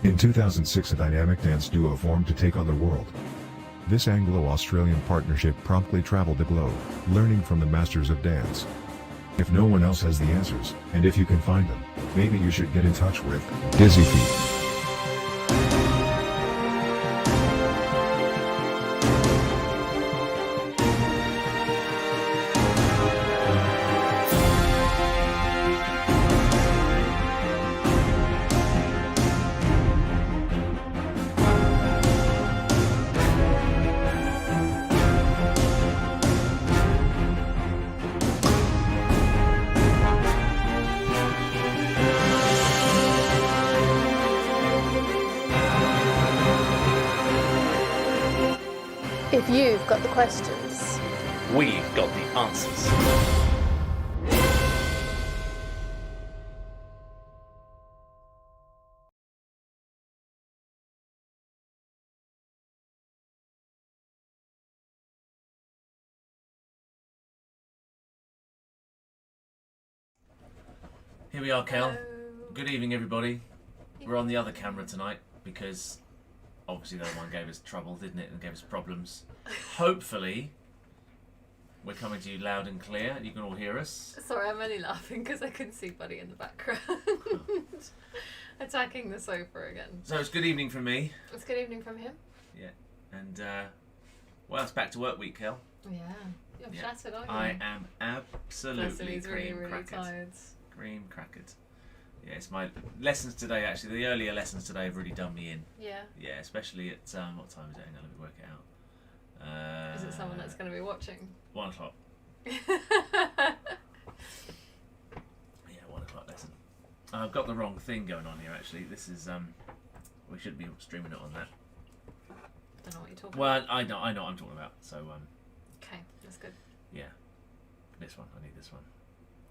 In 2006, a dynamic dance duo formed to take on the world. This Anglo-Australian partnership promptly traveled the globe, learning from the masters of dance. If no one else has the answers, and if you can find them, maybe you should get in touch with Dizzy Feet. If you've got the questions, we've got the answers. Here we are, Kel. Hello. Good evening, everybody. We're on the other camera tonight because obviously the other one gave us trouble, didn't it, and gave us problems. Hopefully, we're coming to you loud and clear and you can all hear us. Sorry, I'm only laughing because I can see Buddy in the background. Attacking the sofa again. So it's good evening from me. It's good evening from him. Yeah. And, well, it's back to work week, Kel. Yeah. You're shattered, aren't you? I am absolutely he's really crackered. tired. Cream crackered. Yeah, it's my lessons today, actually. The earlier lessons today have really done me in. Yeah. Yeah, especially at, what time is it? Hang on, let me work it out. Is it someone that's going to be watching? 1 o'clock. Yeah, 1 o'clock lesson. I've got the wrong thing going on here, actually. This is, we should be streaming it on that. Don't know what you're talking Well, about. I know what I'm talking about, so, Okay, that's good. yeah. This one, I need this one.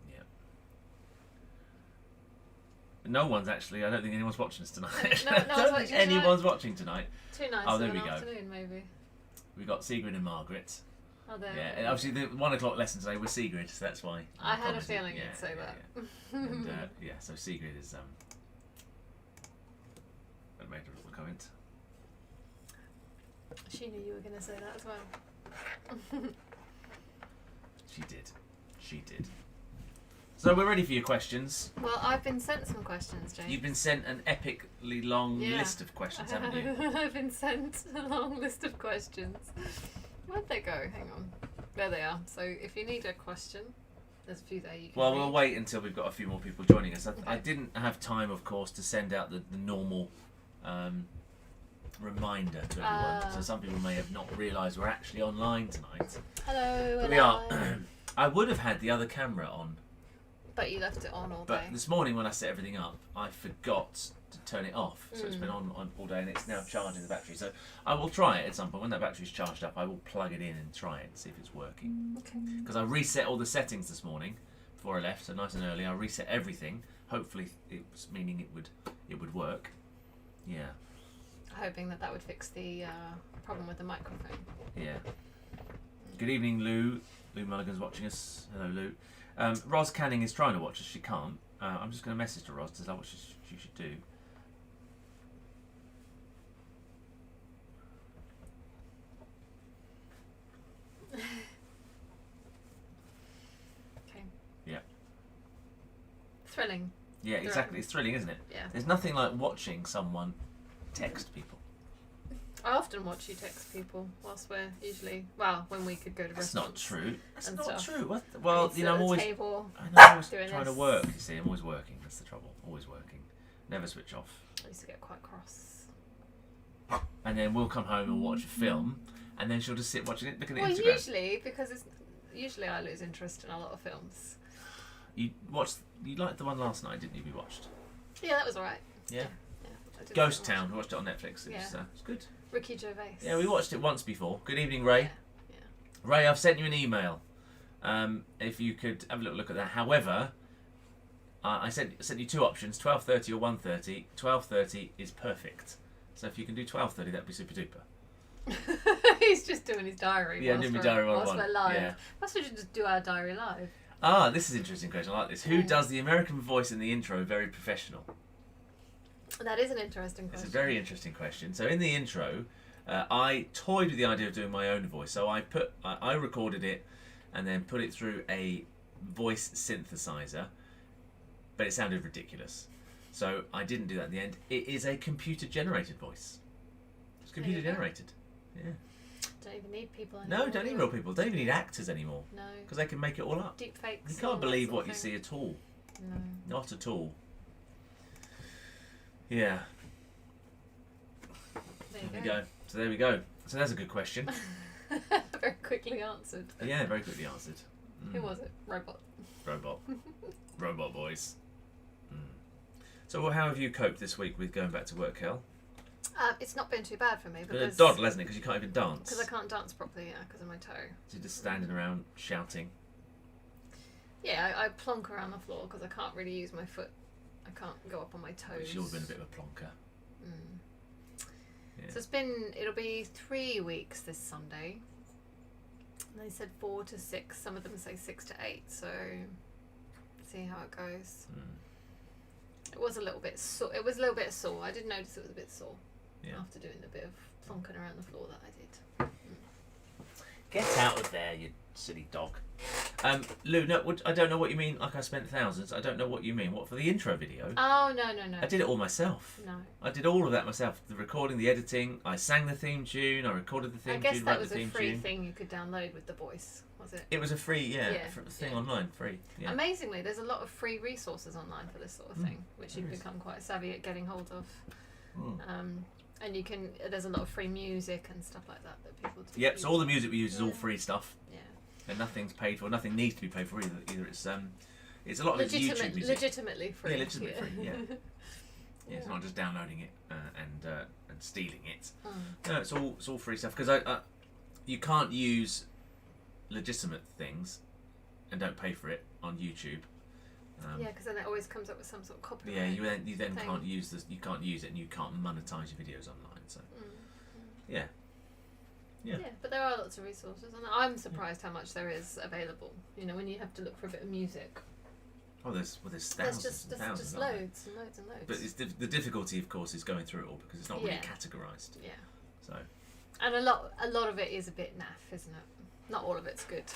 Yeah. No one's actually, I don't think anyone's watching us tonight. No, I don't think anyone's watching tonight. Too nice Oh, of there an we go. afternoon, maybe. We've got Sigrid and Margaret. Oh, there Yeah, we and go. obviously the 1 o'clock lesson today was Sigrid, so that's why. I had a commented. feeling you'd say that. Yeah. And, yeah, so Sigrid is, I made a little comment. She knew you were going to say that as well. She did. She did. So we're ready for your questions. Well, I've been sent some questions, James. You've been sent an epically long list of questions, haven't you? I've been sent a long list of questions. Where'd they go? Hang on. There they are. So if you need a question, there's a few there you can Well, read. we'll wait until we've got a few more people joining us. I Okay. didn't have time, of course, to send out the normal reminder to everyone. So some people may have not realised we're actually online tonight. Hello, But we are. I would have had the other camera on, but you left it on all but day. this morning when I set everything up, I forgot to turn it off. So it's been on all day and it's now charging the battery. So I will try it at some point. When that battery's charged up, I will plug it in and try it and see if it's working. Okay. Because I reset all the settings this morning before I left, so nice and early. I reset everything. Hopefully it was meaning it would work. Yeah. Hoping that would fix the problem with the microphone. Yeah. Good evening, Lou. Lou Mulligan's watching us. Hello, Lou. Roz Canning is trying to watch us. She can't. I'm just going to message to Roz to tell her what she should do. Okay. Yeah. Thrilling. Yeah, exactly. It's thrilling, isn't it? Yeah. There's nothing like watching someone text people. I often watch you text people whilst we're usually, well, when we could go to That's not restaurants. true. That's and not stuff. true. What? Well, It's you know, at I'm the always, table. I'm always doing trying to this. work. You see, I'm always working. That's the trouble. Always working. Never switch off. I used to get quite cross. And then we'll come home and watch a film, and then she'll just sit watching it, looking at Well, Instagram. usually, because usually I lose interest in a lot of films. You liked the one last night, didn't you? We watched. Yeah, that was alright. Yeah. I did Ghost watch Town. it. We watched it on Netflix. It was good. Ricky Gervais. Yeah, we watched it once before. Good evening, Ray. Yeah. Ray, I've sent you an email. If you could have a little look at that. However, I sent you two options: 12:30 or 1:30. 12:30 is perfect. So if you can do 12:30, that'd be super duper. He's just doing his diary. Yeah, whilst doing my we're- diary whilst one. we're live. Yeah. Perhaps we should just do our diary live. Ah, this is an interesting question. I like this. Who does the American voice in the intro very professional? That is an interesting question. It's a very interesting question. So in the intro, I toyed with the idea of doing my own voice. So I recorded it and then put it through a voice synthesizer, but it sounded ridiculous. So I didn't do that in the end. It is a computer-generated voice. It's computer-generated. Yeah. Don't even need people anymore. No, don't need real people. Don't even need actors anymore. No. Because they can make it all up. Deep fakes. You can't believe what you see at all. No. Not at all. Yeah. There you go. So there we go. So that's a good question. Very quickly answered. Yeah, very quickly answered. Who was it? Robot. Robot boys. So how have you coped this week with going back to work, Kel? It's not been too bad for me Been a because doddle, hasn't it? Because you can't even dance. I can't dance properly, yeah, because of my toe. So you're just standing around shouting. Yeah, I plonk around the floor because I can't really use my foot. I can't go up on my toes. Which you've been a bit of a plonker. Yeah. So it'll be 3 weeks this Sunday. And they said 4 to 6. Some of them say 6 to 8. So see how it goes. It was a little bit sore. It was a little bit sore. I did notice it was a bit sore after doing the bit of plonking around the floor that I did. Get out of there, you silly dog. Lou, no, I don't know what you mean. Like I spent thousands. I don't know what you mean. What, for the intro video? Oh no. I did it all myself. No. I did all of that myself. The recording, the editing. I sang the theme tune. I recorded the theme tune. I guess that wrote was the a theme free tune. thing you could download with the voice, was it? It was a free, thing online, free. Yeah. Amazingly, there's a lot of free resources online for this sort of thing, which you've become quite savvy at getting hold of. And there's a lot of free music and stuff like that people do. Yep. So all the music we use is all free stuff. Yeah. And nothing's paid for. Nothing needs to be paid for either. It's a lot of it's YouTube music. Legitimately free. Yeah, legitimately free. Yeah. It's not just downloading it and stealing it. No, it's all free stuff because you can't use legitimate things and don't pay for it on YouTube. Because then it always comes up with some sort of copyright. Yeah, you then thing. can't use this. You can't use it, and you can't monetize your videos online. So, yeah. But there are lots of resources, and I'm surprised how much there is available. You know, when you have to look for a bit of music. Oh, there's thousands There's and thousands. just loads and loads and loads. But the difficulty, of course, is going through it all because it's not really categorised. Yeah. So. And a lot of it is a bit naff, isn't it? Not all of it's good.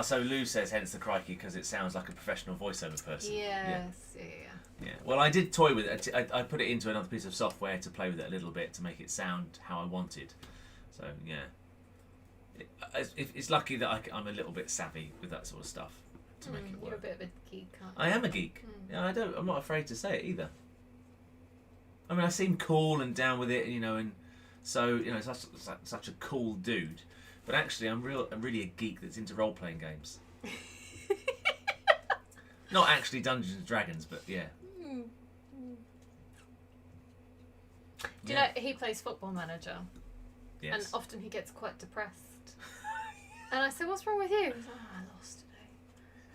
So Lou says, hence the crikey, because it sounds like a professional voiceover person. Yes, yeah. Well, I did toy with it. I put it into another piece of software to play with it a little bit to make it sound how I wanted. So, yeah. It's lucky that I'm a little bit savvy with that sort of stuff to make it work. You're a bit of a geek, aren't you? I am a geek. Yeah, I'm not afraid to say it either. I mean, I seem cool and down with it, and so, such a cool dude. But actually, I'm really a geek that's into role-playing games. Not actually Dungeons and Dragons, but yeah. Do you know he plays Football Manager? Yes. And often he gets quite depressed. And I said, "What's wrong with you?" He's like, "I lost today."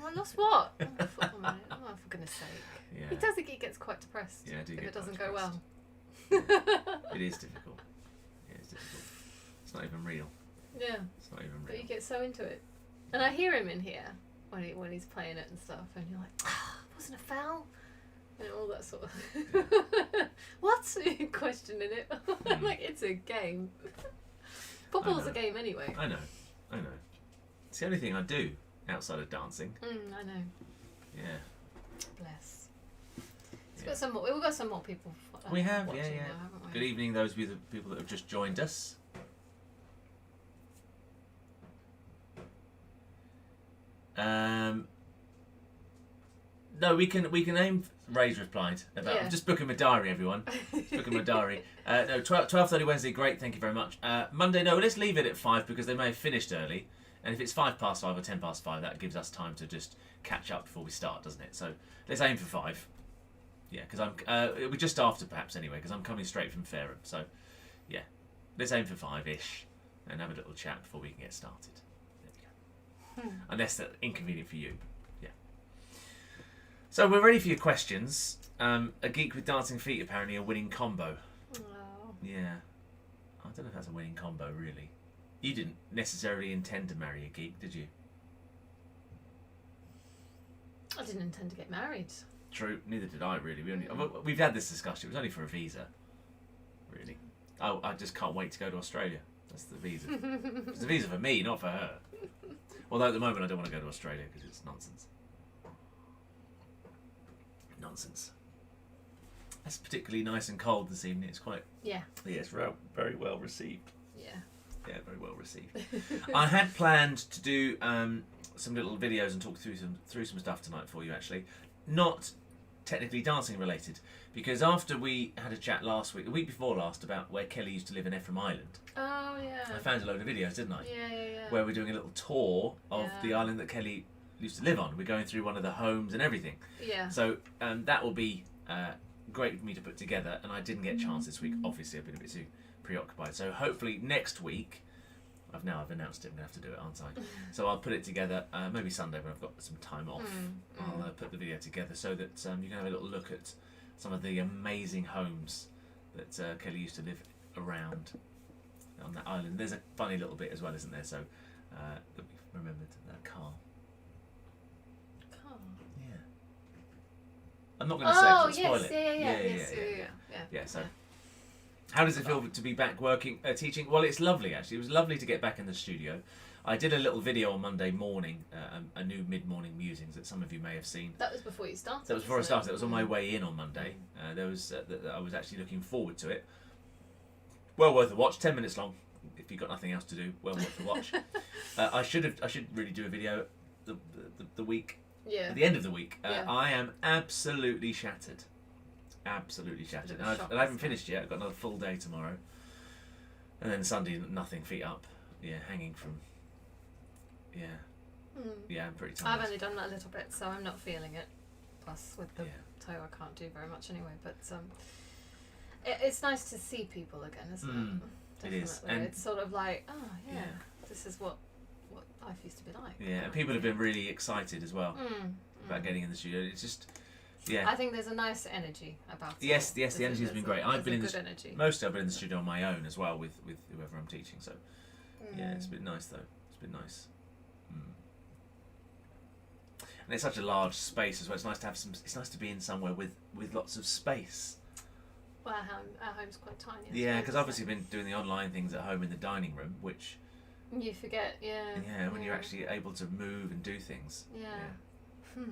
I lost what? Football Manager. Oh, for goodness sake. Yeah. He does think he gets quite depressed Yeah, I do if get it doesn't quite go well. It is difficult. Yeah, it's difficult. It's not even real. Yeah. It's not even real. But you get so into it. And I hear him in here when he's playing it and stuff, and you're like, wasn't a foul? And all that sort of what's questioning it? I'm like, it's a game. Football's a game anyway. I know. It's the only thing I do outside of dancing. I know. Yeah. Bless. We've got some more people. We have, watching yeah. now, haven't we? Good evening, those of you the people that have just joined us. No, we can aim. Ray's replied about. I'm just booking my diary, everyone. Booking my diary. No, 12:30 Wednesday. Great, thank you very much. Monday, no, let's leave it at 5 because they may have finished early. And if it's 5 past 5 or 10 past 5, that gives us time to just catch up before we start, doesn't it? So let's aim for 5. Yeah, because it'll be just after perhaps anyway, because I'm coming straight from Fareham. So yeah, let's aim for 5-ish and have a little chat before we can get started. There we go. Unless that's inconvenient for you. So we're ready for your questions. A geek with dancing feet, apparently a winning combo. Oh. Yeah. I don't know if that's a winning combo, really. You didn't necessarily intend to marry a geek, did you? I didn't intend to get married. True. Neither did I really. We've had this discussion. It was only for a visa. Really. Oh, I just can't wait to go to Australia. That's the visa. It's a visa for me, not for her. Although at the moment I don't want to go to Australia because it's nonsense. Nonsense. It's particularly nice and cold this evening. It's quite. Yeah. Yeah, it's very well received. Yeah. Yeah, very well received. I had planned to do some little videos and talk through some stuff tonight for you. Actually, not technically dancing related, because after we had a chat the week before last, about where Kelly used to live in Ephraim Island. Oh yeah. I found a load of videos, didn't I? Yeah. Where we're doing a little tour of the island that Kelly used to live on. We're going through one of the homes and everything. Yeah. So that will be great for me to put together, and I didn't get a chance this week. Obviously, I've been a bit too preoccupied. So hopefully next week, I've announced it, I'm going to have to do it, aren't I? So I'll put it together, maybe Sunday when I've got some time off. I'll put the video together so that you can have a little look at some of the amazing homes that Kelly used to live around on that island. There's a funny little bit as well, isn't there? So that we've remembered that car. Yeah. I'm not going to say it 'cause it'll spoil it. Yeah. So, how does it feel to be back working, teaching? Well, it's lovely actually. It was lovely to get back in the studio. I did a little video on Monday morning, a new mid-morning musings that some of you may have seen. That was before you started. That was before I started. That was on my way in on Monday. I was actually looking forward to it. Well worth a watch. 10 minutes long. If you've got nothing else to do, well worth a watch. I should really do a video the week. Yeah. At the end of the week. I am absolutely shattered. Absolutely shattered. And I haven't finished yet. I've got another full day tomorrow. And then Sunday, nothing, feet up. Yeah, hanging from... Yeah. Yeah, I'm pretty tired. I've only done that a little bit, so I'm not feeling it. Plus, with the toe, I can't do very much anyway. But it's nice to see people again, isn't it? Definitely. It is. And it's sort of like, this is what life used to be like. Yeah, and people have been really excited as well about getting in the studio. It's just... Yeah. I think there's a nice energy about it. Yes, the energy has been great. I've been in mostly I've been in the Yeah. studio on my own as well with whoever I'm teaching. So yeah, it's been nice though. It's been nice. And it's such a large space as well. It's nice to have some. It's nice to be in somewhere with lots of space. Well, our home's quite tiny. Yeah, because I've obviously been doing the online things at home in the dining room, which you forget. Yeah. Yeah, when you're actually able to move and do things. Yeah.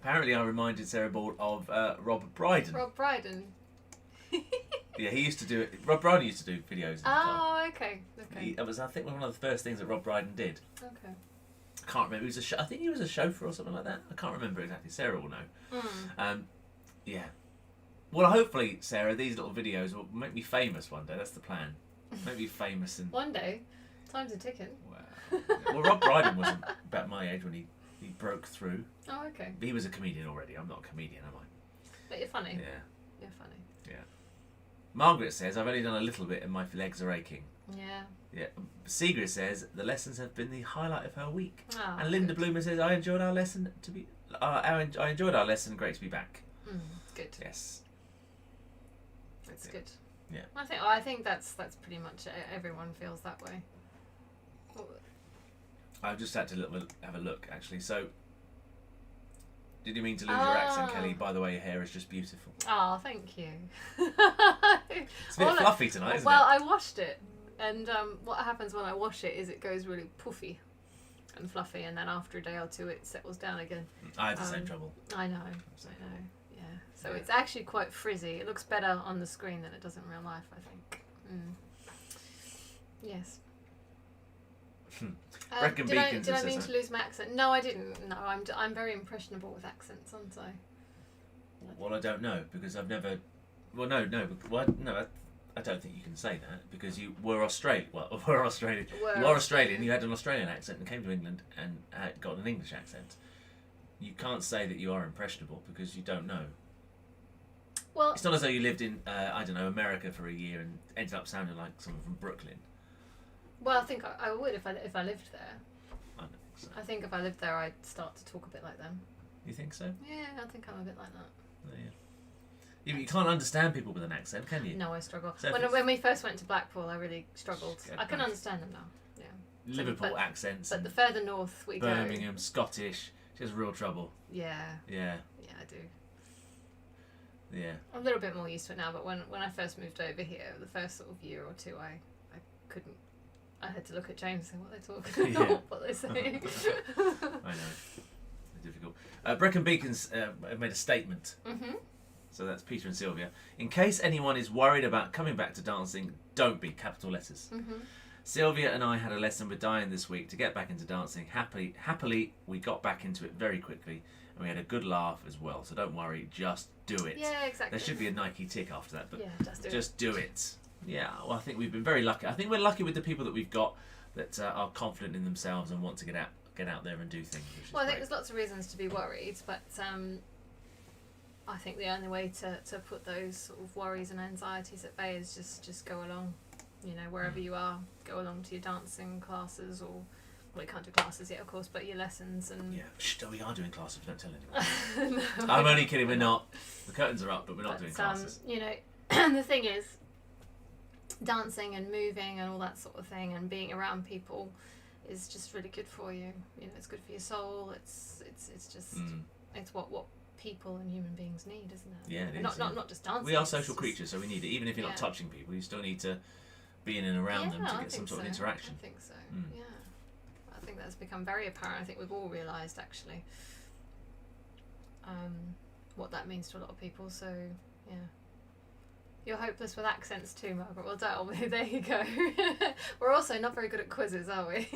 Apparently, I reminded Sarah Ball of Rob Brydon. Rob Brydon. Yeah, he used to do it. Rob Brydon used to do videos. In the car. Okay. That was, I think, one of the first things that Rob Brydon did. Okay. I can't remember. He was I think he was a chauffeur or something like that. I can't remember exactly. Sarah will know. Yeah. Well, hopefully, Sarah, these little videos will make me famous one day. That's the plan. Make me famous and. One day, time's a ticking. Wow. Well, Rob Brydon wasn't about my age when he broke through. Oh, okay. He was a comedian already. I'm not a comedian, am I? But you're funny. Yeah. You're funny. Yeah. Margaret says, I've only done a little bit and my legs are aching. Yeah. Yeah. Sigrid says, the lessons have been the highlight of her week. Oh, and Linda good. Bloomer says, I enjoyed our lesson I enjoyed our lesson. Great to be back. Good. Yes. That's good. Yeah. I think that's pretty much it. Everyone feels that way. I've just had to have a look, actually. So, did you mean to lose your accent, Kelly? By the way, your hair is just beautiful. Oh, thank you. It's a bit fluffy tonight, isn't it? Well, I washed it, and what happens when I wash it is it goes really puffy and fluffy, and then after a day or two it settles down again. I had the same trouble. I know. Yeah. So it's actually quite frizzy. It looks better on the screen than it does in real life, I think. Yes. Brecon Did Beacons I mean to lose my accent? No, I didn't. No, I'm very impressionable with accents, aren't I? Well, I don't know because I've never. Well, no. I don't think you can say that because you were Australian. Well, were Australian. You are Australian. You had an Australian accent and came to England and got an English accent. You can't say that you are impressionable because you don't know. Well, it's not as though you lived in I don't know, America for a year and ended up sounding like someone from Brooklyn. Well, I think I would if I lived there. I don't think so. I think if I lived there, I'd start to talk a bit like them. You think so? Yeah, I think I'm a bit like that. Oh, yeah. You can't understand people with an accent, can you? No, I struggle. So when we first went to Blackpool, I really struggled. Yeah, I can understand them now. Yeah. Liverpool accents. But the further north we Birmingham, Scottish. Just real trouble. Yeah. Yeah. Yeah, I do. Yeah. I'm a little bit more used to it now, but when I first moved over here, the first sort of year or two, I couldn't. I had to look at James and say, what are they talking Yeah. about, what they saying. I know. It's difficult. Brecon Beacons have made a statement. Mm-hmm. So that's Peter and Sylvia. In case anyone is worried about coming back to dancing, don't be, capital letters. Mm-hmm. Sylvia and I had a lesson with Diane this week to get back into dancing. Happily, we got back into it very quickly, and we had a good laugh as well. So don't worry, just do it. Yeah, exactly. There should be a Nike tick after that, but yeah, just do it. Yeah, well, I think we've been very lucky. I think we're lucky with the people that we've got that are confident in themselves and want to get out there and do things. Which is well, I think great. there's lots of reasons to be worried, but I think the only way to put those sort of worries and anxieties at bay is just go along. You know, wherever you are, go along to your dancing classes, or well, you can't do classes yet, of course, but your lessons and. Yeah, we are doing classes. Don't tell anyone. No, I'm only kidding. We're not. The curtains are up, but we're not doing classes. You know, the thing is, dancing and moving and all that sort of thing, and being around people, is just really good for you. You know, it's good for your soul. It's just it's what people and human beings need, isn't it? Yeah, it is. Not just dancing. We are social creatures, so we need it. Even if you're not Yeah. touching people, you still need to be in and around them to I get some think sort of so. interaction. I think so. Mm. Yeah, I think that's become very apparent. I think we've all realised actually what that means to a lot of people. So yeah, you're hopeless with accents too, Margaret. Well done. There you go. We're also not very good at quizzes, are we?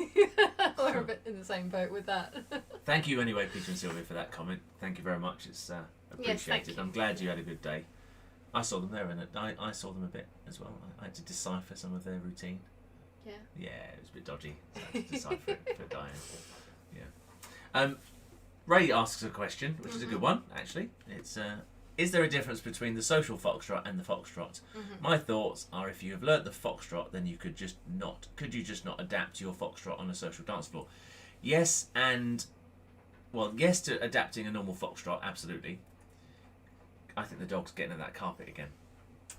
We're a bit in the same boat with that. Thank you anyway, Peter and Sylvia, for that comment. Thank you very much. It's appreciated. thank you. I'm glad you had a good day. I saw them there, and I saw them a bit as well. I had to decipher some of their routine. Yeah. Yeah, it was a bit dodgy. So I had to decipher it for Diane. Yeah. Ray asks a question, which is a good one, actually. It's is there a difference between the social foxtrot and the foxtrot? My thoughts are, if you have learnt the foxtrot, then you could you just not adapt your foxtrot on a social dance floor? Yes, yes to adapting a normal foxtrot, absolutely. I think the dog's getting at that carpet again.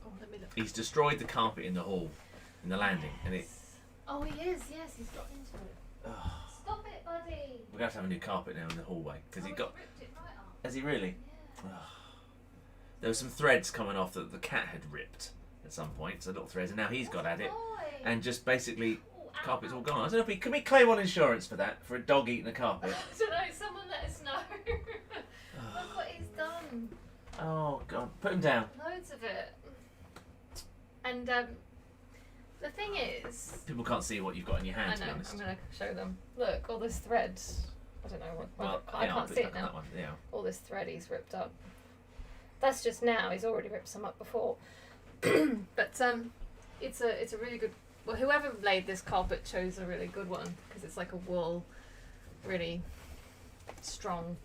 Oh, let me look. He's destroyed the carpet in the hall, in the landing, and it. Oh, he is. Yes, he's got into it. Stop it, buddy. We're going to have a new carpet now in the hallway because he got. Ripped it right up. Has he really? Yeah. There were some threads coming off that the cat had ripped at some point, so little threads, and now he's got at it, and just basically carpet's all gone. I don't know if can we claim on insurance for that, for a dog eating a carpet? I don't know. Someone let us know. Look what he's done. Oh God, put him down. Loads of it. And the thing is, People can't see what you've got in your hand, I to be know. honest. I'm gonna show them. Look, all this thread. I don't know what. Well, I yeah, I'll can't put see back it on now. that one, yeah. All this thread he's ripped up. That's just now. He's already ripped some up before. But it's a really good. Well, whoever laid this carpet chose a really good one because it's like a wool, really strong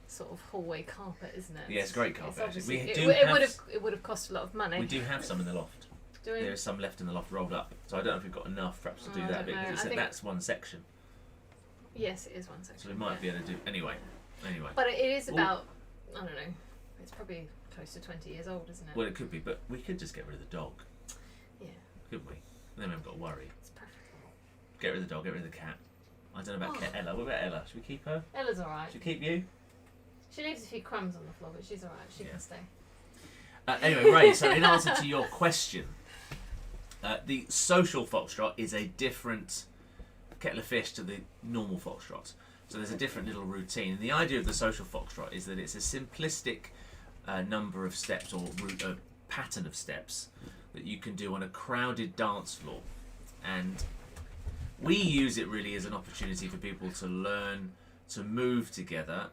sort of hallway carpet, isn't it? Yeah, it's great carpet, actually. Obviously, We it do would have- have cost a lot of money. We do have some in the loft. Do we? There's some left in the loft rolled up, so I don't know if we've got enough perhaps to do I that don't bit know. because I think- that's one section, Yes, it is one section. so we might be able to do anyway. But it is Well- about, I don't know, it's probably close to 20 years old, isn't it? Well, it could be, but we could just get rid of the dog, Yeah, couldn't we? Then we haven't got to worry. it's perfect. Get rid of the dog, get rid of the cat. I don't know about Oh. Ella. What about Ella? Should we keep her? Ella's alright. Should we keep you? She leaves a few crumbs on the floor, but she's alright. She Yeah. can stay. Anyway, Ray, so in answer to your question, the social foxtrot is a different kettle of fish to the normal foxtrot. So there's a different little routine. And the idea of the social foxtrot is that it's a simplistic number of steps or pattern of steps that you can do on a crowded dance floor. And we use it really as an opportunity for people to learn to move together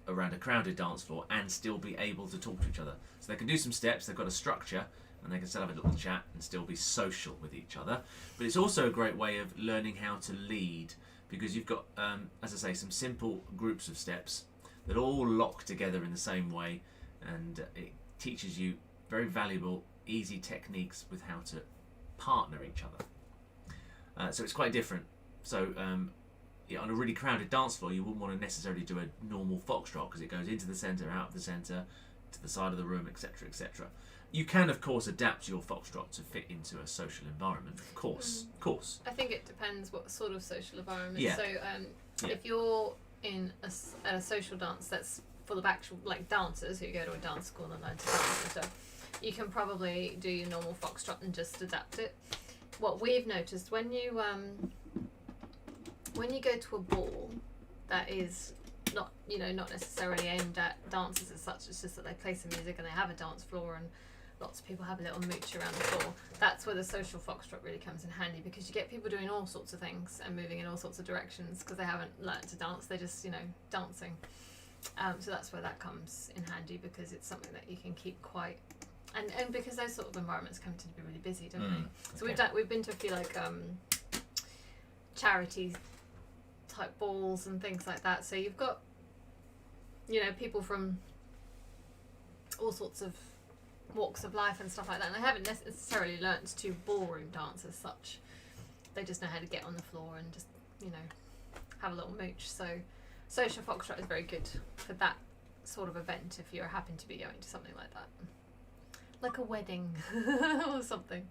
around a crowded dance floor and still be able to talk to each other. So they can do some steps, they've got a structure, and they can still have a little chat and still be social with each other. But it's also a great way of learning how to lead, because you've got, as I say, some simple groups of steps that all lock together in the same way, and it teaches you very valuable, easy techniques with how to partner each other. So it's quite different. So on a really crowded dance floor, you wouldn't want to necessarily do a normal foxtrot because it goes into the centre, out of the centre, to the side of the room, etc., etc. You can, of course, adapt your foxtrot to fit into a social environment. Of course. I think it depends what sort of social environment. Yeah. So Yeah. if you're at a social dance that's full of actual like dancers who go to a dance school and learn to dance and stuff, you can probably do your normal foxtrot and just adapt it. What we've noticed when you go to a ball that is not necessarily aimed at dancers as such, it's just that they play some music and they have a dance floor and lots of people have a little mooch around the floor. That's where the social foxtrot really comes in handy, because you get people doing all sorts of things and moving in all sorts of directions because they haven't learnt to dance, they're just dancing. So that's where that comes in handy, because it's something that you can keep quite, and because those sort of environments come to be really busy, don't they? So we've been to a few like charity type balls and things like that. So you've got people from all sorts of walks of life and stuff like that, and they haven't necessarily learnt to ballroom dance as such. They just know how to get on the floor and just have a little mooch. So social foxtrot is very good for that sort of event if you happen to be going to something like that, like a wedding or something.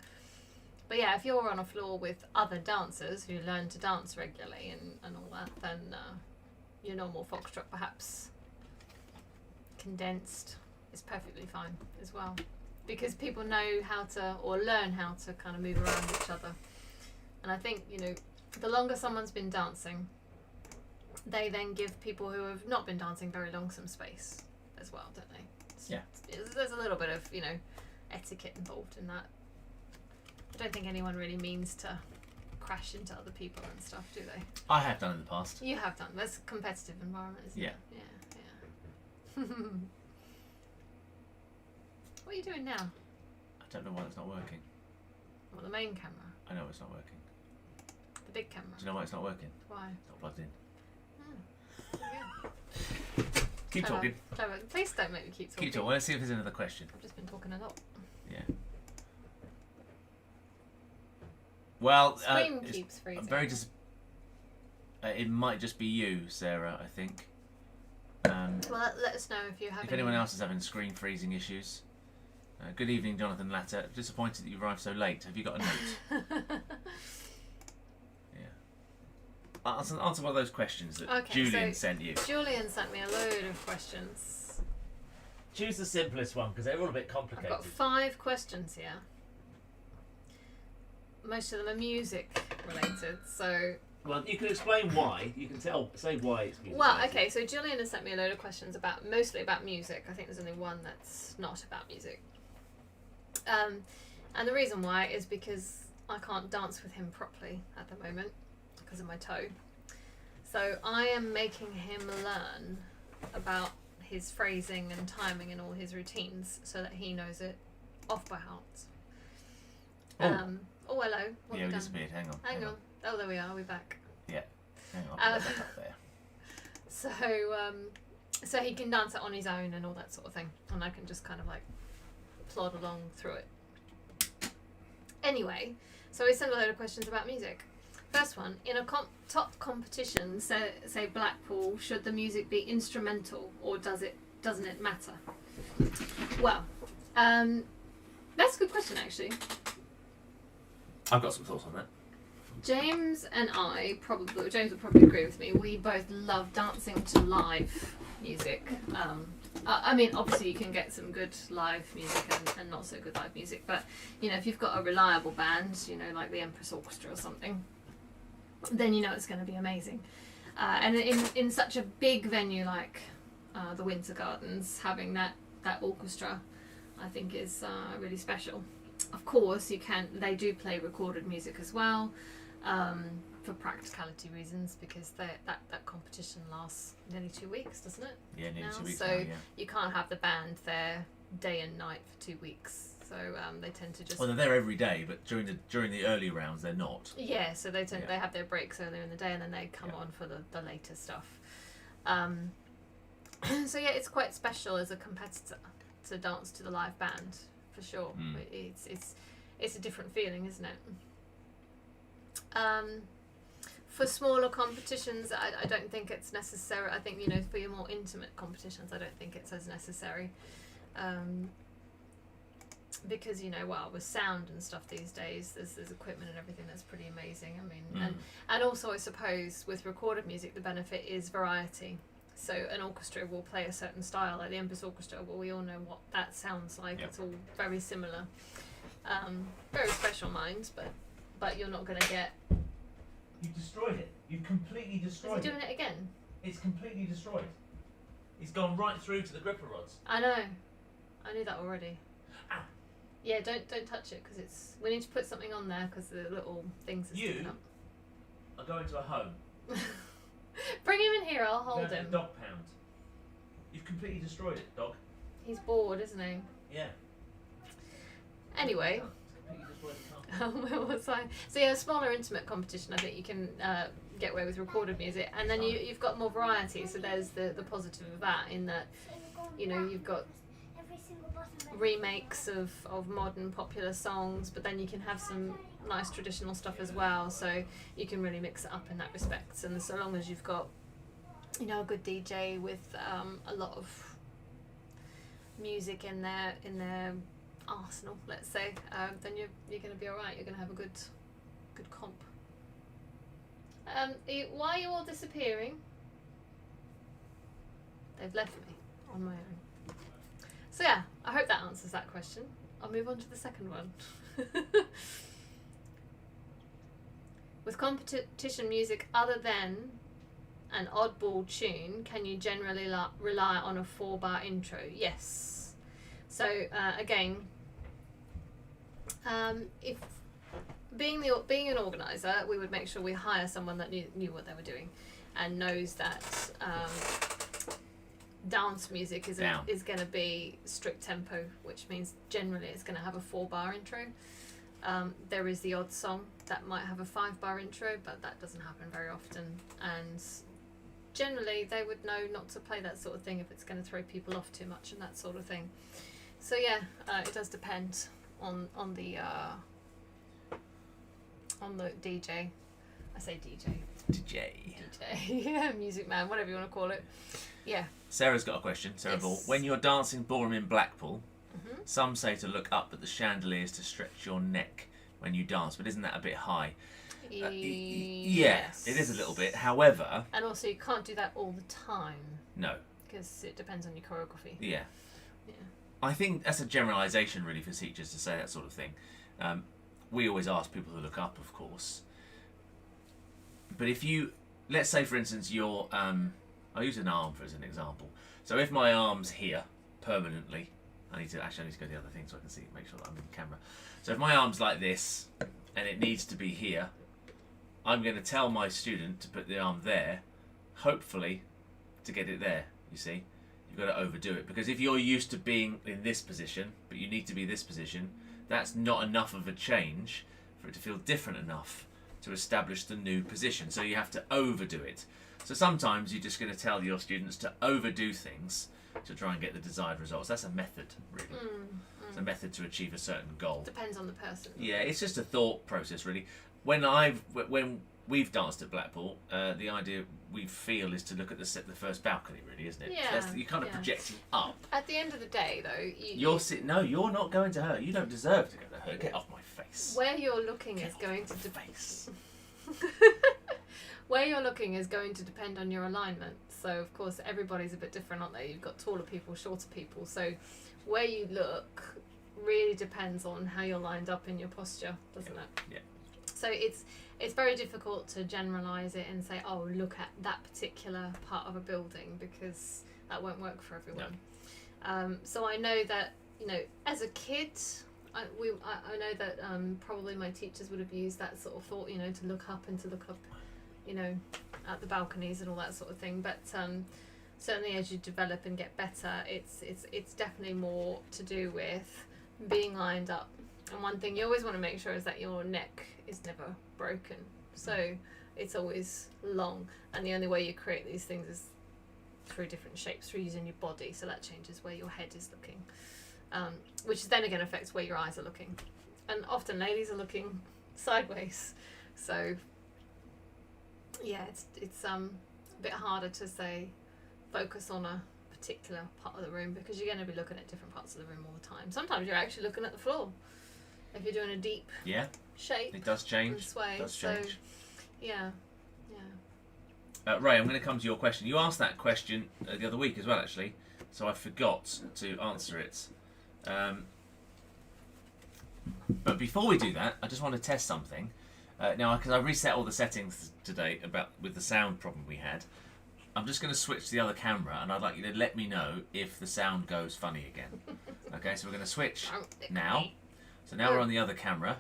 But yeah, if you're on a floor with other dancers who learn to dance regularly and all that, then your normal foxtrot, perhaps condensed, is perfectly fine as well, because people know how to, or learn how to, kind of move around each other. And I think the longer someone's been dancing, they then give people who have not been dancing very long some space as well, don't they? There's a little bit of etiquette involved in that. I don't think anyone really means to crash into other people and stuff, do they? I have done in the past. You have done. There's a competitive environment, isn't it? Yeah. What are you doing now? I don't know why it's not working. Well, the main camera. I know it's not working. The big camera. Do you know why it's not working? Why? It's not plugged in. Yeah. Keep talking. Clever. Please don't make me keep talking. Keep talking. Let's see if there's another question. I've just been talking a lot. Yeah. Well, Screen keeps freezing. I'm very it might just be you, Sarah, I think. Well, let us know if you're having... If anyone else is having screen freezing issues. Good evening, Jonathan Latter. Disappointed that you arrived so late. Have you got a note? Yeah. Answer one of those questions that Julian sent you. Julian sent me a load of questions. Choose the simplest one, because they're all a bit complicated. I've got 5 questions here. Most of them are music related, so... Well, you can explain why. You can say why it's music. Well, okay, so Julian has sent me a load of questions mostly about music. I think there's only one that's not about music. And the reason why is because I can't dance with him properly at the moment because of my toe. So I am making him learn about his phrasing and timing and all his routines so that he knows it off by heart. Oh, hello. What yeah, have we we disappeared. Hang on. Hang on. Oh, there we are. We're back. Yeah. Hang on. I'll put that back up there. So he can dance it on his own and all that sort of thing, and I can just kind of like plod along through it. Anyway, so we sent a load of questions about music. First one, in a top competition, say Blackpool, should the music be instrumental or doesn't it matter? Well, that's a good question actually. I've got some thoughts on that. James and I James would probably agree with me. We both love dancing to live music. I mean, obviously you can get some good live music and not so good live music, but if you've got a reliable band, like the Empress Orchestra or something, then it's going to be amazing. And in such a big venue like the Winter Gardens, having that orchestra, I think is really special. Of course, they do play recorded music as well, for practicality reasons, because that competition lasts nearly 2 weeks, doesn't it? Yeah, nearly 2 weeks. So now, yeah. you can't have the band there day and night for 2 weeks. So they tend to just... Well, they're there every day, but during the early rounds, they're not. Yeah, so they have their breaks earlier in the day, and then they come on for the later stuff. So yeah, it's quite special as a competitor to dance to the live band, for sure. It's a different feeling, isn't it? For smaller competitions, I don't think it's necessary. I think for your more intimate competitions, I don't think it's as necessary. because with sound and stuff these days, there's equipment and everything that's pretty amazing. I mean, and also I suppose with recorded music, the benefit is variety. So an orchestra will play a certain style, like the Empress Orchestra. Well, we all know what that sounds like. Yep. It's all very similar. Very special minds, but you're not going to get. You destroyed it. You've completely destroyed Is he doing it again? It's completely destroyed. He's gone right through to the gripper rods. I know. I knew that already. Ow. Yeah, don't touch it because we need to put something on there because the little things are sticking up. Are going to a home. Bring him in here. I'll hold Going to him. a dog pound. You've completely destroyed it, dog. He's bored, isn't he? Yeah. Anyway. Completely destroyed the car. Where was I? So yeah, a smaller intimate competition. I think you can get away with recorded music, and then you've got more variety. So there's the positive of that in that you've got remakes of modern popular songs, but then you can have some nice traditional stuff as well. So you can really mix it up in that respect. And so long as you've got a good DJ with a lot of music in their arsenal, let's say, then you're going to be all right. You're going to have a good comp. Why are you all disappearing? They've left me on my own. So yeah, I hope that answers that question. I'll move on to the second one. With competition music other than an oddball tune, can you generally rely on a 4-bar intro? Yes. So again, if being an organizer, we would make sure we hire someone that knew what they were doing and knows that dance music is going to be strict tempo, which means generally it's going to have a 4-bar intro. There is the odd song that might have a 5-bar intro, but that doesn't happen very often, and generally they would know not to play that sort of thing if it's going to throw people off too much and that sort of thing. So yeah, it does depend on the DJ. I say DJ. DJ. Yeah, music man, whatever you want to call it. Yeah. Sarah's got a question. Sarah Yes. Ball. When you're dancing ballroom in Blackpool, some say to look up at the chandeliers to stretch your neck when you dance, but isn't that a bit high? Yes. It is a little bit. However, and also you can't do that all the time. No. Because it depends on your choreography. Yeah. Yeah. I think that's a generalisation really for teachers to say that sort of thing. We always ask people to look up, of course. But if you, let's say for instance, you're, I'll use an arm as an example. So if my arm's here permanently, I need to go to the other thing so I can see, make sure that I'm in the camera. So if my arm's like this and it needs to be here, I'm going to tell my student to put the arm there, hopefully to get it there, you see. You've got to overdo it, because if you're used to being in this position, but you need to be this position, that's not enough of a change for it to feel different enough to establish the new position. So you have to overdo it. So sometimes you're just going to tell your students to overdo things to try and get the desired results. That's a method, really. It's a method to achieve a certain goal. Depends on the person. Yeah, it's just a thought process, really. When we've danced at Blackpool, the idea we feel is to look at the first balcony, really, isn't it? Yeah. So you're kind of projecting up. At the end of the day, though, No, you're not going to her. You don't deserve to go to her. Get off my face. where you're looking is going to face. where you're looking is going to depend on your alignment. So of course everybody's a bit different, aren't they? You've got taller people, shorter people. So where you look really depends on how you're lined up in your posture, doesn't it? Yeah. So it's very difficult to generalize it and say, oh, look at that particular part of a building, because that won't work for everyone. No. So I know that, as a kid, I know that probably my teachers would have used that sort of thought, to look up and to look up, at the balconies and all that sort of thing. But certainly as you develop and get better, it's definitely more to do with being lined up. And one thing you always want to make sure is that your neck is never broken. So it's always long. And the only way you create these things is through different shapes, through using your body. So that changes where your head is looking, which then again affects where your eyes are looking. And often ladies are looking sideways. So yeah, it's a bit harder to say focus on a particular part of the room, because you're going to be looking at different parts of the room all the time. Sometimes you're actually looking at the floor if you're doing a deep shape. It does change. And sway. It does change. So, yeah. Ray, I'm going to come to your question. You asked that question the other week as well, actually, so I forgot to answer it. But before we do that, I just want to test something. Now, because I reset all the settings today with the sound problem we had, I'm just going to switch to the other camera, and I'd like you to let me know if the sound goes funny again. Okay, so we're going to switch now. So now we're on the other camera,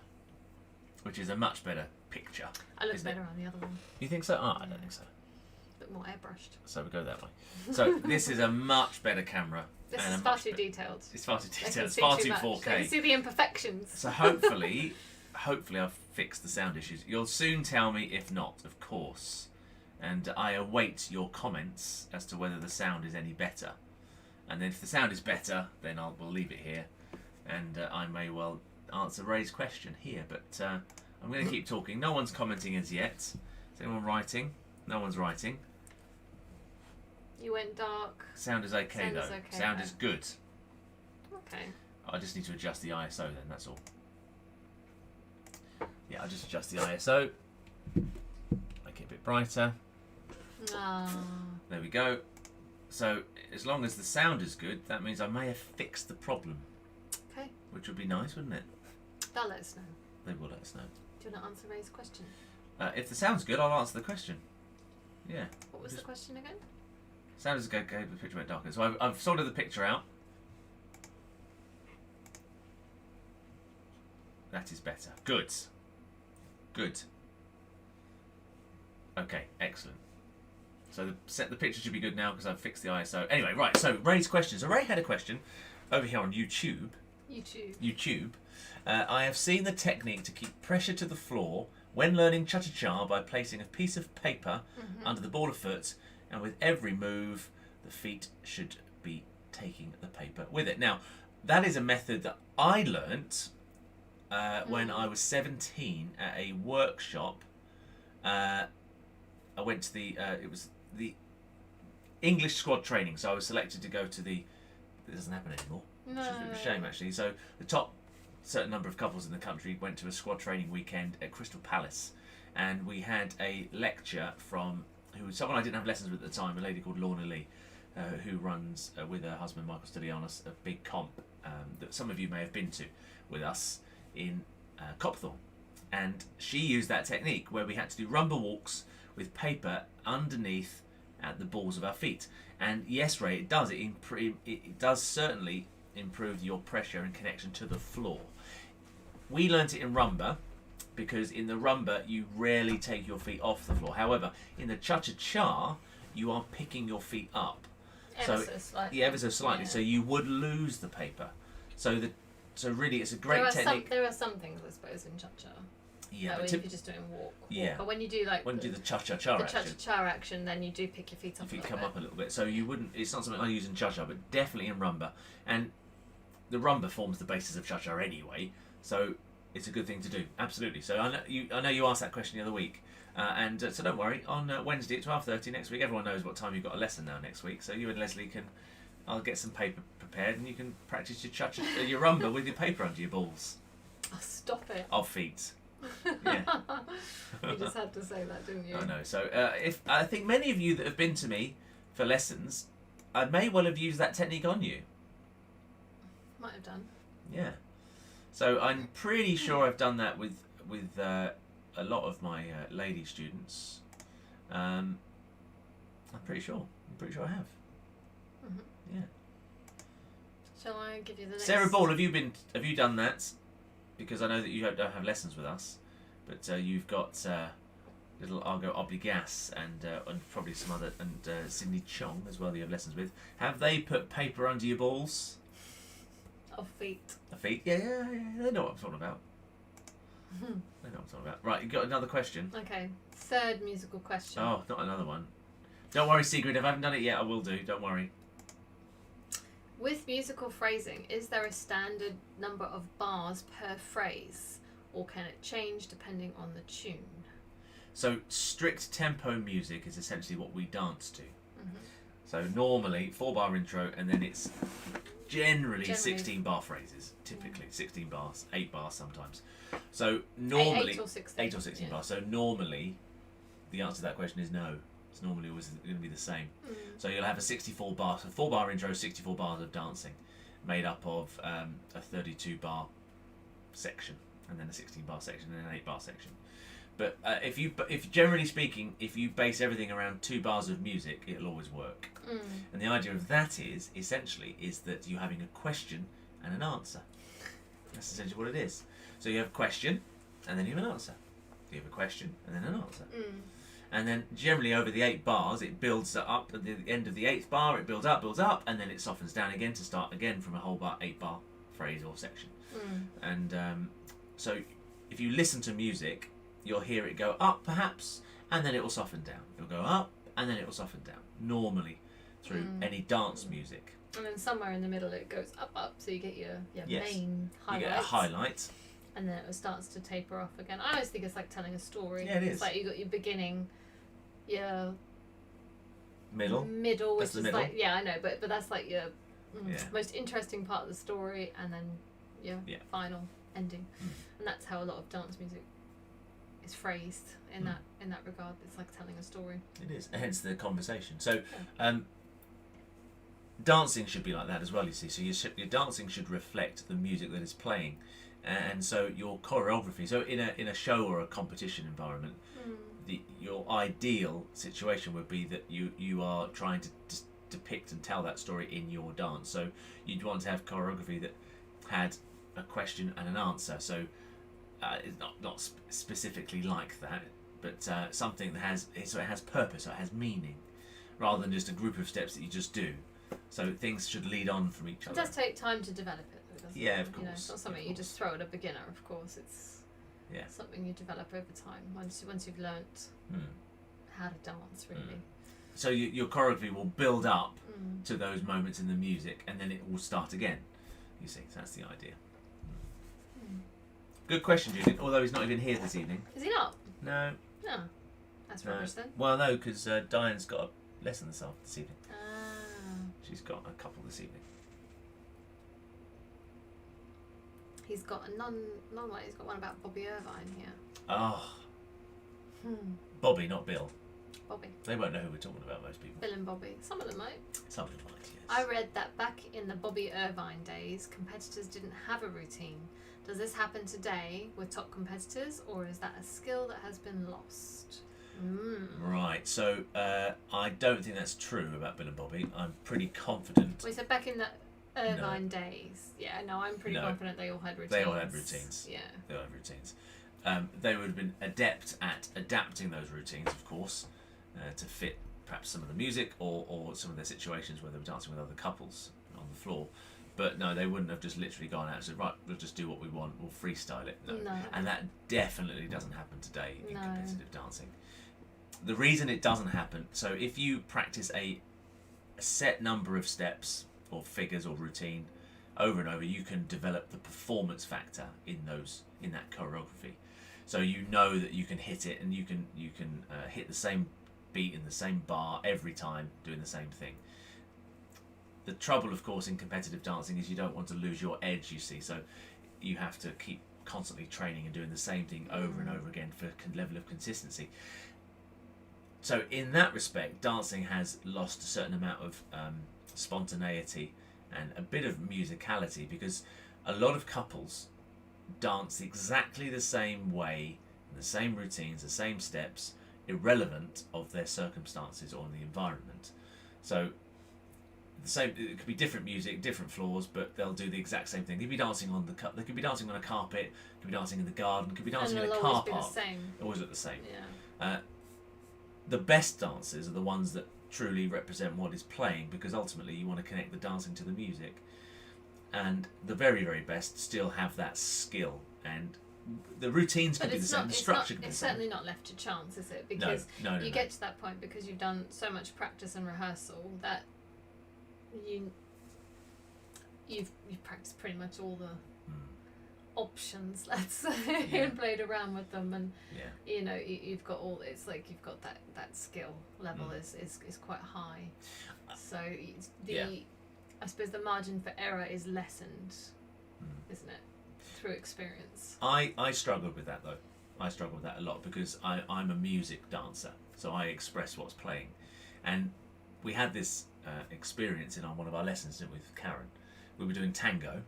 which is a much better picture. I look better on the other one. You think so? Oh, I don't think so. A bit more airbrushed. So we go that way. So this is a much better camera. This is far too detailed. It's far too detailed. It's See far too too much. 4K. They can see the imperfections. So hopefully I've fixed the sound issues. You'll soon tell me if not, of course. And I await your comments as to whether the sound is any better. And then if the sound is better, then we'll leave it here. And I may well answer Ray's question here. But I'm going to keep talking. No one's commenting as yet. Is anyone writing? No one's writing. You went dark. Sound is okay Sound though. is okay, Sound though. is good. Okay. I just need to adjust the ISO then, that's all. Yeah, I'll just adjust the ISO. Make it a bit brighter. There we go. So, as long as the sound is good, that means I may have fixed the problem. Okay. Which would be nice, wouldn't it? They'll let us know. They will let us know. Do you want to answer Ray's question? If the sound's good, I'll answer the question. Yeah. What was the question again? Sound is good, okay, the picture went darker. So I've sorted the picture out. That is better. Good. Good. Okay, excellent. So the picture should be good now because I've fixed the ISO. Anyway, right, so Ray's question. So Ray had a question over here on YouTube. YouTube. I have seen the technique to keep pressure to the floor when learning cha-cha-cha by placing a piece of paper under the ball of foot, and with every move, the feet should be taking the paper with it. Now, that is a method that I learnt when I was 17 at a workshop. I went to it was the English squad training, so I was selected to go to it doesn't happen anymore, which is a bit of a shame actually. So the top certain number of couples in the country went to a squad training weekend at Crystal Palace, and we had a lecture from someone I didn't have lessons with at the time, a lady called Lorna Lee, who runs with her husband Michael Stilianos a big comp that some of you may have been to with us in Copthorne. And she used that technique where we had to do rumba walks with paper underneath at the balls of our feet. And yes, Ray, it does. It does certainly improve your pressure and connection to the floor. We learnt it in rumba because in the rumba you rarely take your feet off the floor. However, in the cha-cha-cha, you are picking your feet up. Ever so slightly. Yeah, ever so slightly. Yeah. So you would lose the paper. So really, it's a great technique. There are some things, I suppose, in cha-cha. Yeah, if you're just doing walk. Yeah. But when you do the cha-cha-cha action, then you do pick your feet up. Your feet come up a little bit. So you wouldn't. It's not something I use in cha-cha, but definitely in rumba. And the rumba forms the basis of cha-cha anyway. So it's a good thing to do. Absolutely. So I know you asked that question the other week, so don't worry. On Wednesday at 12:30 next week, everyone knows what time you've got a lesson now next week. So you and Leslie I'll get some paper prepared, and you can practice your cha-cha, your rumba with your paper under your balls. Oh, stop it. Of feet. Yeah. You just had to say that, didn't you? I know. So if I think many of you that have been to me for lessons, I may well have used that technique on you. Might have done. Yeah. So I'm pretty sure I've done that with a lot of my lady students. I'm pretty sure I have. Yeah. Shall I give you the next? Sarah Ball, have you done that? Because I know that you don't have lessons with us, but you've got little Argo Obligas and probably some other, and Sydney Chong as well that you have lessons with. Have they put paper under your balls? Of feet. The feet? Yeah, they know what I'm talking about. They know what I'm talking about. Right, you got another question? Okay, third musical question. Oh, not another one. Don't worry, Sigrid, if I haven't done it yet, I will do. Don't worry. With musical phrasing, is there a standard number of bars per phrase, or can it change depending on the tune? So strict tempo music is essentially what we dance to. So normally 4-bar intro, and then it's generally 16 bar phrases, typically 16 bars, 8 bars sometimes. So normally 8 or 16, 8 or 16 bars. So normally the answer to that question is no. It's normally always going to be the same. So you'll have a 64 bar, so 4-bar intro, 64 bars of dancing, made up of a 32 bar section, and then a 16 bar section, and an 8 bar section. But if generally speaking, if you base everything around 2 bars of music, it'll always work. And the idea of that is essentially that you're having a question and an answer. That's essentially what it is. So you have a question, and then you have an answer. You have a question, and then an answer. And then generally over the 8 bars, it builds up. At the end of the 8th bar, it builds up, and then it softens down again to start again from a whole 8 bar phrase or section. And so if you listen to music, you'll hear it go up perhaps, and then it will soften down. It'll go up, and then it will soften down. Normally through any dance music. And then somewhere in the middle it goes up, so you get your Yes. main highlights. You get a highlight. And then it starts to taper off again. I always think it's like telling a story. Yeah, it is. It's like you got your beginning, your Middle. which That's the is middle. like, yeah, I know, but that's like your Yeah. most interesting part of the story, and then your final ending. And that's how a lot of dance music is phrased in that regard. It's like telling a story. It is, hence the conversation. So, dancing should be like that as well. You see, so your dancing should reflect the music that is playing, and so your choreography. So in a show or a competition environment, your ideal situation would be that you are trying to depict and tell that story in your dance. So you'd want to have choreography that had a question and an answer. So it's not specifically like that, but something that has purpose, so it has meaning, rather than just a group of steps that you just do. So things should lead on from each other. It does take time to develop it, though, doesn't it? Yeah, of course. You know, it's not something you just throw at a beginner. Of course, it's Yeah. something you develop over time once you've learnt how to dance, really. So your choreography will build up to those moments in the music, and then it will start again. You see, so that's the idea. Good question, Judith. Although he's not even here this evening. Is he not? No. No. That's rubbish then. Well, no, because Diane's got a lesson this evening. Ah. She's got a couple this evening. He's got a non-one. He's got one about Bobby Irvine here. Oh. Bobby, not Bill. Bobby. They won't know who we're talking about, most people. Bill and Bobby. Some of them might. Some of them might, yes. I read that back in the Bobby Irvine days, competitors didn't have a routine. Does this happen today with top competitors, or is that a skill that has been lost? Right, so I don't think that's true about Bill and Bobby. I'm pretty confident. We said back in the Irvine days. Yeah, no, I'm pretty confident they all had routines. They all had routines. Yeah. They all had routines. They would have been adept at adapting those routines, of course, to fit perhaps some of the music or some of their situations where they were dancing with other couples on the floor. But no, they wouldn't have just literally gone out and said, right, we'll just do what we want, we'll freestyle it. No. And that definitely doesn't happen today in competitive dancing. The reason it doesn't happen, so if you practice a set number of steps or figures or routine over and over, you can develop the performance factor in that choreography. So you know that you can hit it, and you can hit the same beat in the same bar every time doing the same thing. The trouble, of course, in competitive dancing is you don't want to lose your edge, you see, so you have to keep constantly training and doing the same thing over and over again for a level of consistency. So in that respect, dancing has lost a certain amount of spontaneity and a bit of musicality, because a lot of couples dance exactly the same way, the same routines, the same steps, irrelevant of their circumstances or the environment. So the same, it could be different music, different floors, but they'll do the exact same thing. They could be dancing on they could be dancing on a carpet, could be dancing in the garden, could be dancing in a car park. Always be the same. Always look the same. Yeah. The best dancers are the ones that truly represent what is playing, because ultimately you want to connect the dancing to the music. And the very, very best still have that skill, and the routines can be the same, the structure can be the It's same. certainly not left to chance, is it? Because no. you get to that point because you've done so much practice and rehearsal that you've practiced pretty much all the options, let's say, and played around with them, and you know you've got all. It's like you've got that skill level is quite high. So the Yeah. I suppose the margin for error is lessened, isn't it, through experience? I struggled with that though. I struggle with that a lot because I'm a music dancer, so I express what's playing, and we had this experience in one of our lessons, didn't we, with Karen? We were doing tango,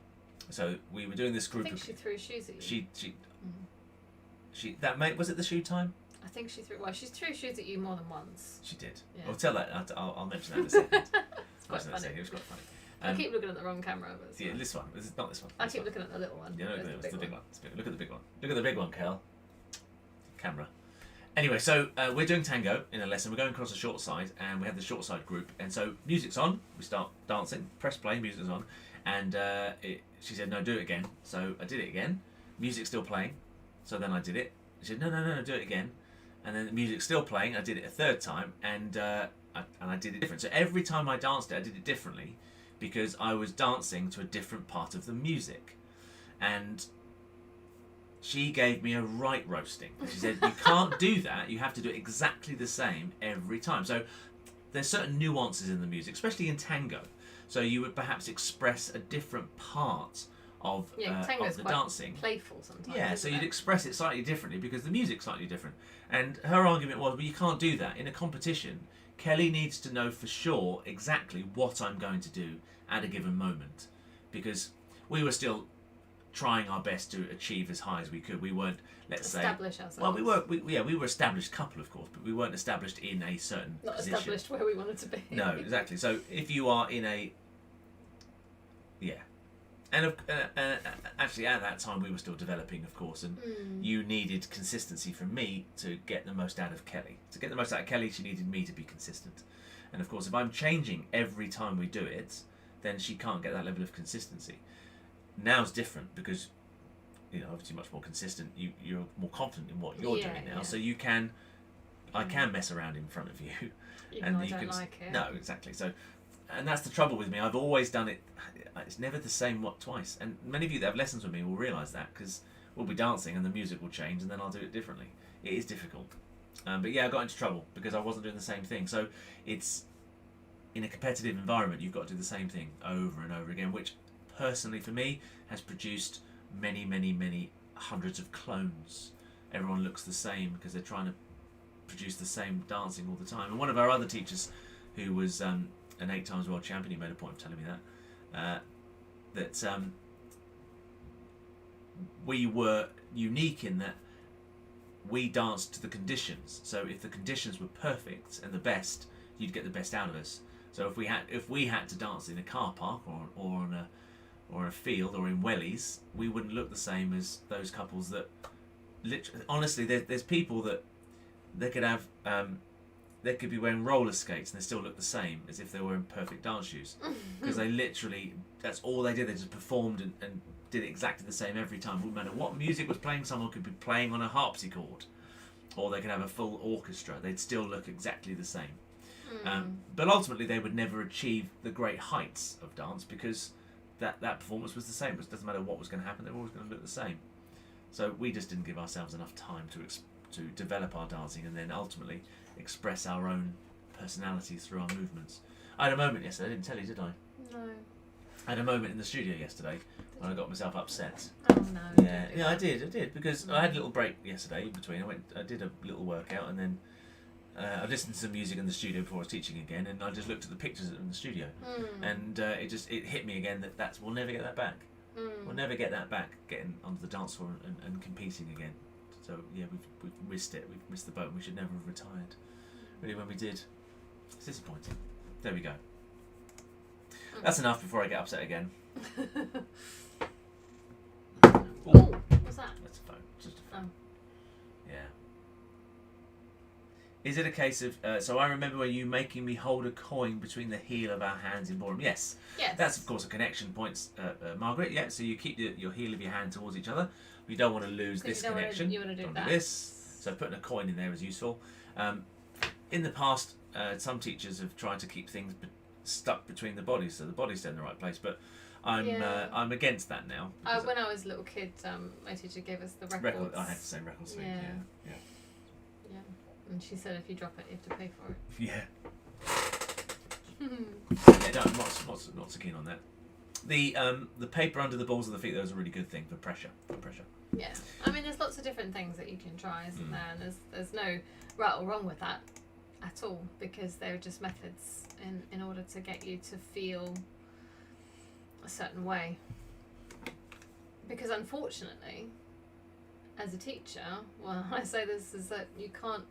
so we were doing this I group think of. she threw shoes at you. She that mate was it the shoe time? I think she threw. Well, she threw shoes at you more than once. She did. Yeah. I'll tell that. I'll mention that in a second. It's quite funny. It was quite funny. I keep looking at the wrong camera. But it's Yeah, fine. this one. This is not this one. I This keep one. looking at the little one. Yeah, no, There's it's the big one. Look at the big one. Look at the big one, Kel. Camera. Anyway, so we're doing tango in a lesson. We're going across a short side, and we have the short side group. And so music's on. We start dancing. Press play. Music's on. And she said, "No, do it again." So I did it again. Music's still playing. So then I did it. She said, "No, do it again." And then the music's still playing. I did it a third time, and I did it different. So every time I danced it, I did it differently, because I was dancing to a different part of the music. And she gave me a right roasting. She said, "You can't do that. You have to do it exactly the same every time." So there's certain nuances in the music, especially in tango. So you would perhaps express a different part of tango's the quite dancing. playful sometimes. Yeah, so isn't you'd it? express it slightly differently because the music's slightly different. And her argument was, well, you can't do that. In a competition, Kelly needs to know for sure exactly what I'm going to do at a given moment. Because we were still trying our best to achieve as high as we could. We weren't, let's establish say... ourselves. Well, we were established couple, of course, but we weren't established in a certain Not position. established where we wanted to be. No, exactly. So if you are in a... Yeah. And actually, at that time, we were still developing, of course, and you needed consistency from me to get the most out of Kelly. To get the most out of Kelly, she needed me to be consistent. And of course, if I'm changing every time we do it, then she can't get that level of consistency. Now's different because, obviously much more consistent. You're more confident in what you're doing now, so you can... I can mess around in front of you. Even though I don't like it. No, exactly. So... And that's the trouble with me. I've always done it. It's never the same twice. And many of you that have lessons with me will realise that, because we'll be dancing and the music will change and then I'll do it differently. It is difficult. But yeah, I got into trouble because I wasn't doing the same thing. So it's, in a competitive environment, you've got to do the same thing over and over again, which personally for me has produced many, many, many hundreds of clones. Everyone looks the same because they're trying to produce the same dancing all the time. And one of our other teachers, who was... an 8 times world champion, he made a point of telling me that we were unique in that we danced to the conditions. So if the conditions were perfect and the best, you'd get the best out of us. So if we had to dance in a car park or on a field or in wellies, we wouldn't look the same as those couples that literally, honestly, there's people that they could have they could be wearing roller skates and they still look the same as if they were in perfect dance shoes, because they literally, that's all they did. They just performed and did it exactly the same every time. It wouldn't matter what music was playing. Someone could be playing on a harpsichord, or they could have a full orchestra. They'd still look exactly the same. But ultimately they would never achieve the great heights of dance, because that performance was the same. It doesn't matter what was going to happen, they were always going to look the same. So we just didn't give ourselves enough time to develop our dancing and then ultimately express our own personality through our movements. I had a moment yesterday, I didn't tell you, did I? No. I had a moment in the studio yesterday when I got myself upset. Oh no. Yeah, I did, because I had a little break yesterday in between. I did a little workout, and then I listened to some music in the studio before I was teaching again, and I just looked at the pictures in the studio, and it hit me again that we'll never get that back. We'll never get that back, getting onto the dance floor and competing again. So yeah, we've missed it. We've missed the boat. We should never have retired. Really, when we did, it's disappointing. There we go. That's enough before I get upset again. Oh, what's that? That's a phone. Just a phone. Oh. Yeah. Is it a case of... so I remember you making me hold a coin between the heel of our hands in ballroom. Yes. Yes. That's, of course, a connection point, Margaret. Yeah, so you keep your heel of your hand towards each other. You don't want to lose this connection. You want to do Don't that. this. So putting a coin in there is useful. In the past, some teachers have tried to keep things stuck between the bodies, so the bodies stay in the right place. But I'm against that now. When I was a little kid, my teacher gave us the records. I had the same record sleeve. Yeah. And she said if you drop it, you have to pay for it. Yeah. Yeah, no, I'm not so keen on that. The paper under the balls of the feet, though, is a really good thing for pressure. Yeah, I mean, there's lots of different things that you can try, isn't there? And there's no right or wrong with that at all, because they're just methods in order to get you to feel a certain way. Because unfortunately, as a teacher, well, I say this is that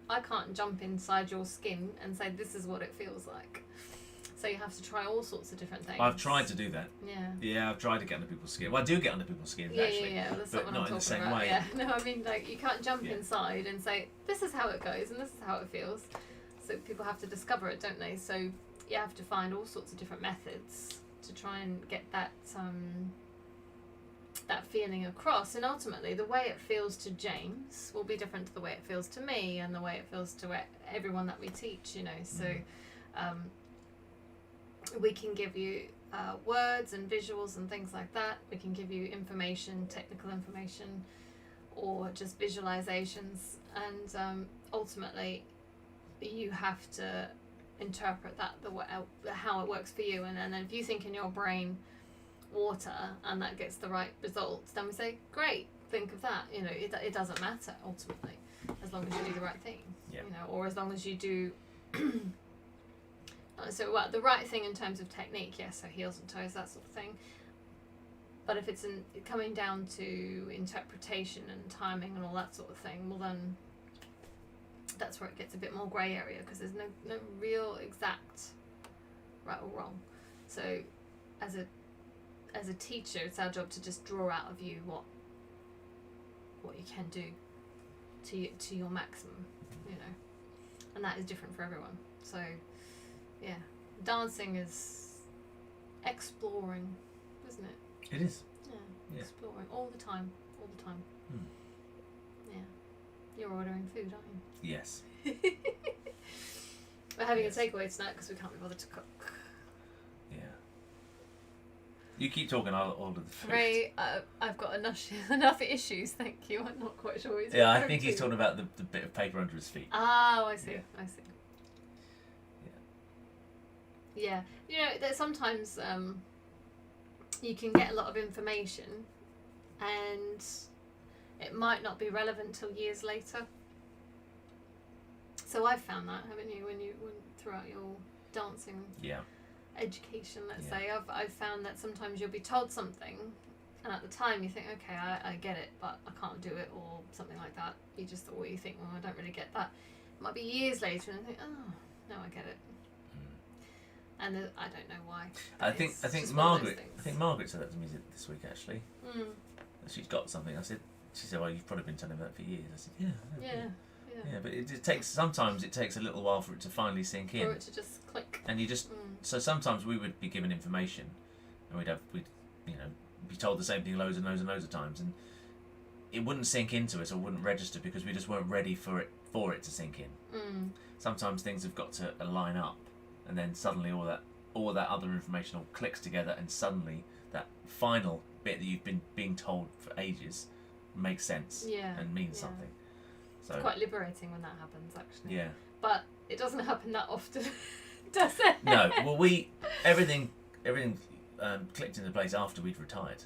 I can't jump inside your skin and say this is what it feels like. So you have to try all sorts of different things. I've tried to do that. Yeah. Yeah, I've tried to get under people's skin. Well, I do get under people's skin, actually. Yeah. Well, that's but what not I'm in the talking same about. way. Yeah. No, I mean, like, you can't jump inside and say this is how it goes and this is how it feels. So people have to discover it, don't they? So you have to find all sorts of different methods to try and get that that feeling across. And ultimately, the way it feels to James will be different to the way it feels to me and the way it feels to everyone that we teach. You know, so. We can give you words and visuals and things like that. We can give you information, technical information, or just visualizations. And ultimately, you have to interpret that how it works for you. And then if you think in your brain water and that gets the right results, then we say, great, think of that. You know, it doesn't matter ultimately, as long as you do the right thing. Yeah. You know, or as long as you do. So the right thing in terms of technique, yes, so heels and toes, that sort of thing. But if it's coming down to interpretation and timing and all that sort of thing, well then that's where it gets a bit more grey area, because there's no real exact right or wrong. So as a teacher, it's our job to just draw out of you what you can do to your maximum, you know, and that is different for everyone. So. Yeah, dancing is exploring, isn't it? It is. Yeah, exploring all the time. Yeah, you're ordering food, aren't you? Yes. We're having a takeaway tonight because we can't be bothered to cook. Yeah. You keep talking, I'll order the food. Ray, I've got enough issues, thank you. I'm not quite sure what he's I think he's talking about the bit of paper under his feet. Oh, I see. Yeah. I see. Yeah, you know that sometimes you can get a lot of information, and it might not be relevant till years later. So I've found that, haven't you, when throughout your dancing education, let's say, I've found that sometimes you'll be told something, and at the time you think, okay, I get it, but I can't do it, or something like that. You just thought, you think, well, I don't really get that. It might be years later, and I think, oh, no, I get it. And I don't know why. I think Margaret said that to me this week, actually. She's got something. She said, well, you've probably been telling me that for years. I said, yeah, but sometimes it takes a little while for it to finally sink in. For it to just click. And you just so sometimes we would be given information, and we'd be told the same thing loads and loads and loads of times, and it wouldn't sink into us or wouldn't register because we just weren't ready for it to sink in. Sometimes things have got to line up. And then suddenly all that other information all clicks together, and suddenly that final bit that you've been being told for ages makes sense and means something. So it's quite liberating when that happens, actually. Yeah. But it doesn't happen that often, does it? No. Well, everything clicked into place after we'd retired.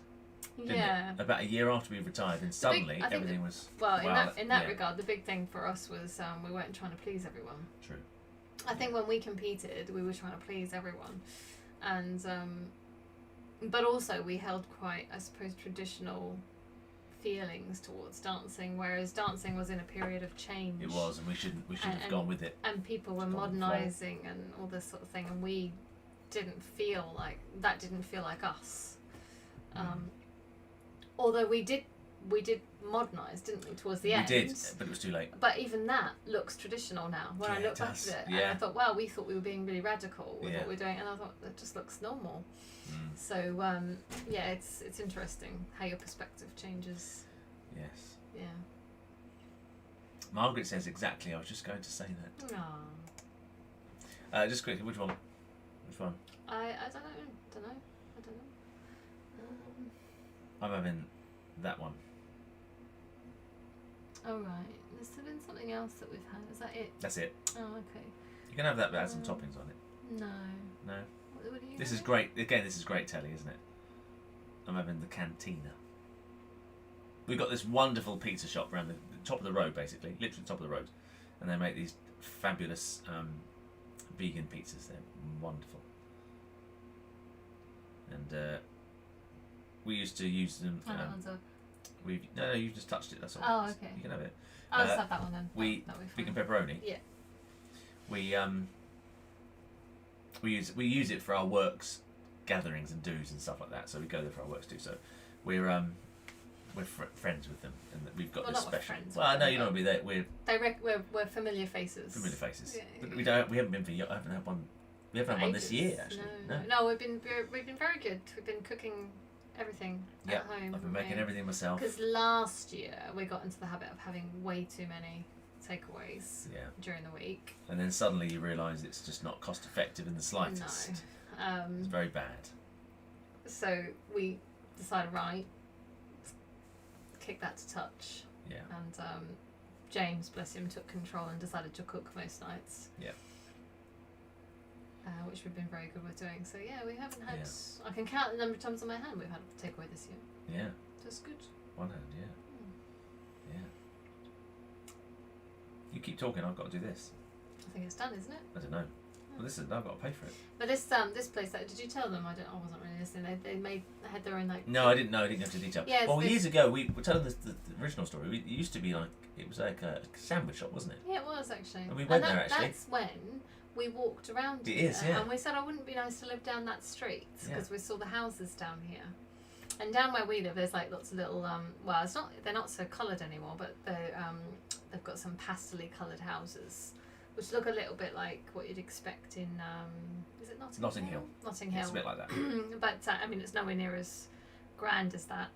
Yeah. About a year after we retired, and suddenly everything was. Well, in that regard, the big thing for us was we weren't trying to please everyone. True. I think when we competed, we were trying to please everyone, and but also we held quite, I suppose, traditional feelings towards dancing, whereas dancing was in a period of change. It was, and we should have gone with it. And people were modernising and all this sort of thing, and we didn't feel like us. Although we did modernise, didn't we, towards the end? We did, but it was too late. But even that looks traditional now. When I look back at it, and I thought, wow, we thought we were being really radical with what we're doing, and I thought that just looks normal. So it's interesting how your perspective changes. Yes. Yeah. Margaret says exactly. I was just going to say that. Just quickly, which one? I don't know. I'm having that one. Oh right. There's been something else that we've had. Is that it? That's it. Oh okay. You can have that, but add some toppings on it. No. No. What are you This is having? great. Again, this is great telly, isn't it? I'm having the Cantina. We've got this wonderful pizza shop around the top of the road, basically, literally the top of the road, and they make these fabulous vegan pizzas. They're wonderful, and we used to use them. That one's up. No, you just touched it. That's all. Oh, okay. You can have it. I'll just have that one then. That'll be Vegan fine. pepperoni. Yeah. We use it for our works gatherings and do's and stuff like that. So we go there for our works too. So we're friends with them, and we've got Well, this not we're special. friends Well, with no, them, you don't want to be there. We're familiar faces. Familiar faces. Yeah, But yeah. we haven't been for. I haven't had one. We haven't had one this Ages. year actually. No, we've been very good. We've been cooking everything Yeah, at home. I've been making everything myself. Because last year we got into the habit of having way too many takeaways Yeah. during the week. And then suddenly you realise it's just not cost effective in the slightest. No. It's very bad. So we decided, right, kick that to touch. Yeah. And James, bless him, took control and decided to cook most nights. Yeah. Which we've been very good with doing. So yeah, we haven't had. Yeah. I can count the number of times on my hand we've had a takeaway this year. Yeah. That's good. One hand. Yeah. Yeah. You keep talking. I've got to do this. I think it's done, isn't it? I don't know. Well, this is. I've got to pay for it. But this place, did you tell them? I wasn't really listening. They had their own like. No, I didn't know. I didn't go into detail. Yeah, well, it's years ago, we were telling the original story. It used to be like it was like a sandwich shop, wasn't it? Yeah, it was actually. And we went there, actually. That's when we walked around It here, is, yeah. and we said, "Oh, wouldn't it be nice to live down that street?" Yeah. Because we saw the houses down here, and down where we live, there's like lots of little. Well, it's not. They're not so coloured anymore, but they've got some pastel-y coloured houses, which look a little bit like what you'd expect in. Is it Notting Notting Hill? Hill. Notting Hill. It's a bit like that. But I mean, it's nowhere near as grand as that.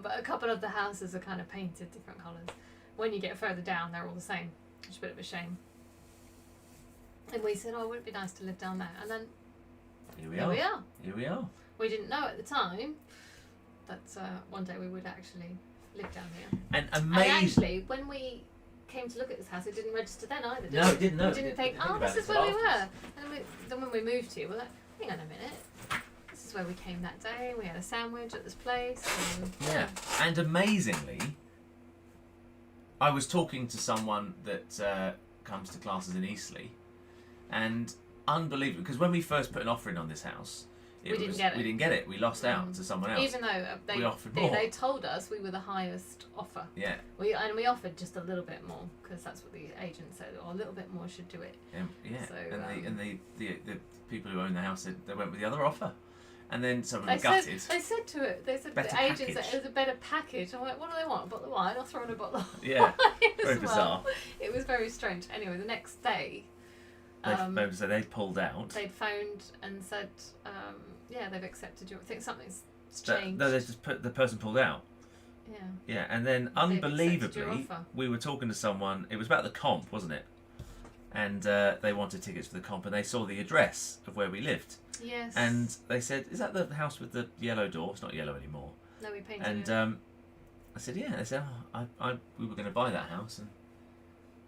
But a couple of the houses are kind of painted different colours. When you get further down, they're all the same, which is a bit of a shame. And we said, "Oh, wouldn't it be nice to live down there?" And then Here we here are. we are. Here we are. We didn't know at the time that one day we would actually live down here. And And amazing. actually, when we came to look at this house, it didn't register then either. Did No, it? it didn't. No, We didn't think, about this it is where we till were. afterwards. And then when we moved here, we're like, hang on a minute. This is where we came that day. We had a sandwich at this place. And, Yeah. And amazingly, I was talking to someone that comes to classes in Eastleigh, and unbelievable, because when we first put an offer in on this house, We didn't get it. We didn't get it. We lost out to someone else. Even though We offered more. they told us we were the highest offer. Yeah. We offered just a little bit more because that's what the agent said. Or a little bit more should do it. Yeah. So, and the people who own the house said they went with the other offer, and then some of them They gutted. said to it. They said Better the agent said package. it was a better package. I'm like, what do they want? A bottle of wine? I'll throw in a bottle of Yeah. wine Very as bizarre. well. It was very strange. Anyway, the next day, They pulled out. they'd phoned and said, yeah, they've accepted your. I think something's That- changed. No, they just put the person pulled out. Yeah. Yeah, and then They've accepted your unbelievably, offer. we were talking to someone. It was about the comp, wasn't it? And they wanted tickets for the comp, and they saw the address of where we lived, Yes. and they said, "Is that the house with the yellow door?" It's not yellow anymore. no, we painted And it. I said, "Yeah." They said, we were going to buy that house, and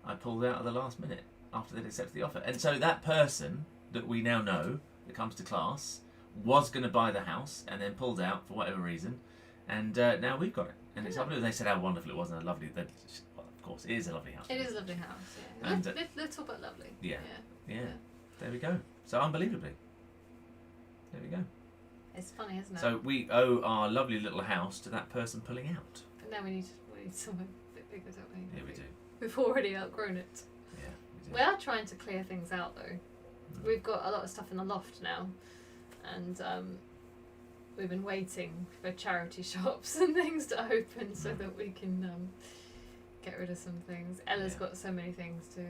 I pulled out at the last minute after they'd accepted the offer." And so that person that we now know that comes to class was going to buy the house and then pulled out for whatever reason, and now we've got it. And it's lovely. They said how wonderful it was and how lovely. Well, of course, it is a lovely house. It is a lovely house. Yeah. And, Little but lovely. Yeah. Yeah. There we go. So unbelievably. There we go. It's funny, isn't it? So we owe our lovely little house to that person pulling out. But now we need something a bit bigger, don't we? Yeah, we do. We've already outgrown it. Yeah, we do. We are trying to clear things out though. We've got a lot of stuff in the loft now, and we've been waiting for charity shops and things to open so that we can get rid of some things. Ella's Yeah. got so many things to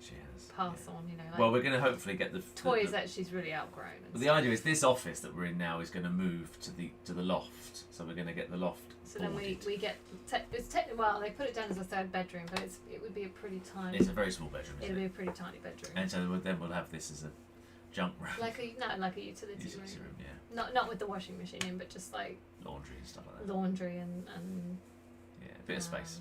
She has. pass yeah. on, you know. Like Well, we're going to hopefully get the toys the, that she's really outgrown. And the idea is this office that we're in now is going to move to the loft, so we're going to get the loft. so then boarded. we get well, they put it down as a third bedroom, but it would be a pretty tiny. It's a very small bedroom, It'd isn't be it? a pretty tiny bedroom. And so then we'll have this as a junk room. like a utility Utility room. room, yeah. Not with the washing machine in, but just like Laundry and stuff like that. laundry and Yeah, a bit of space.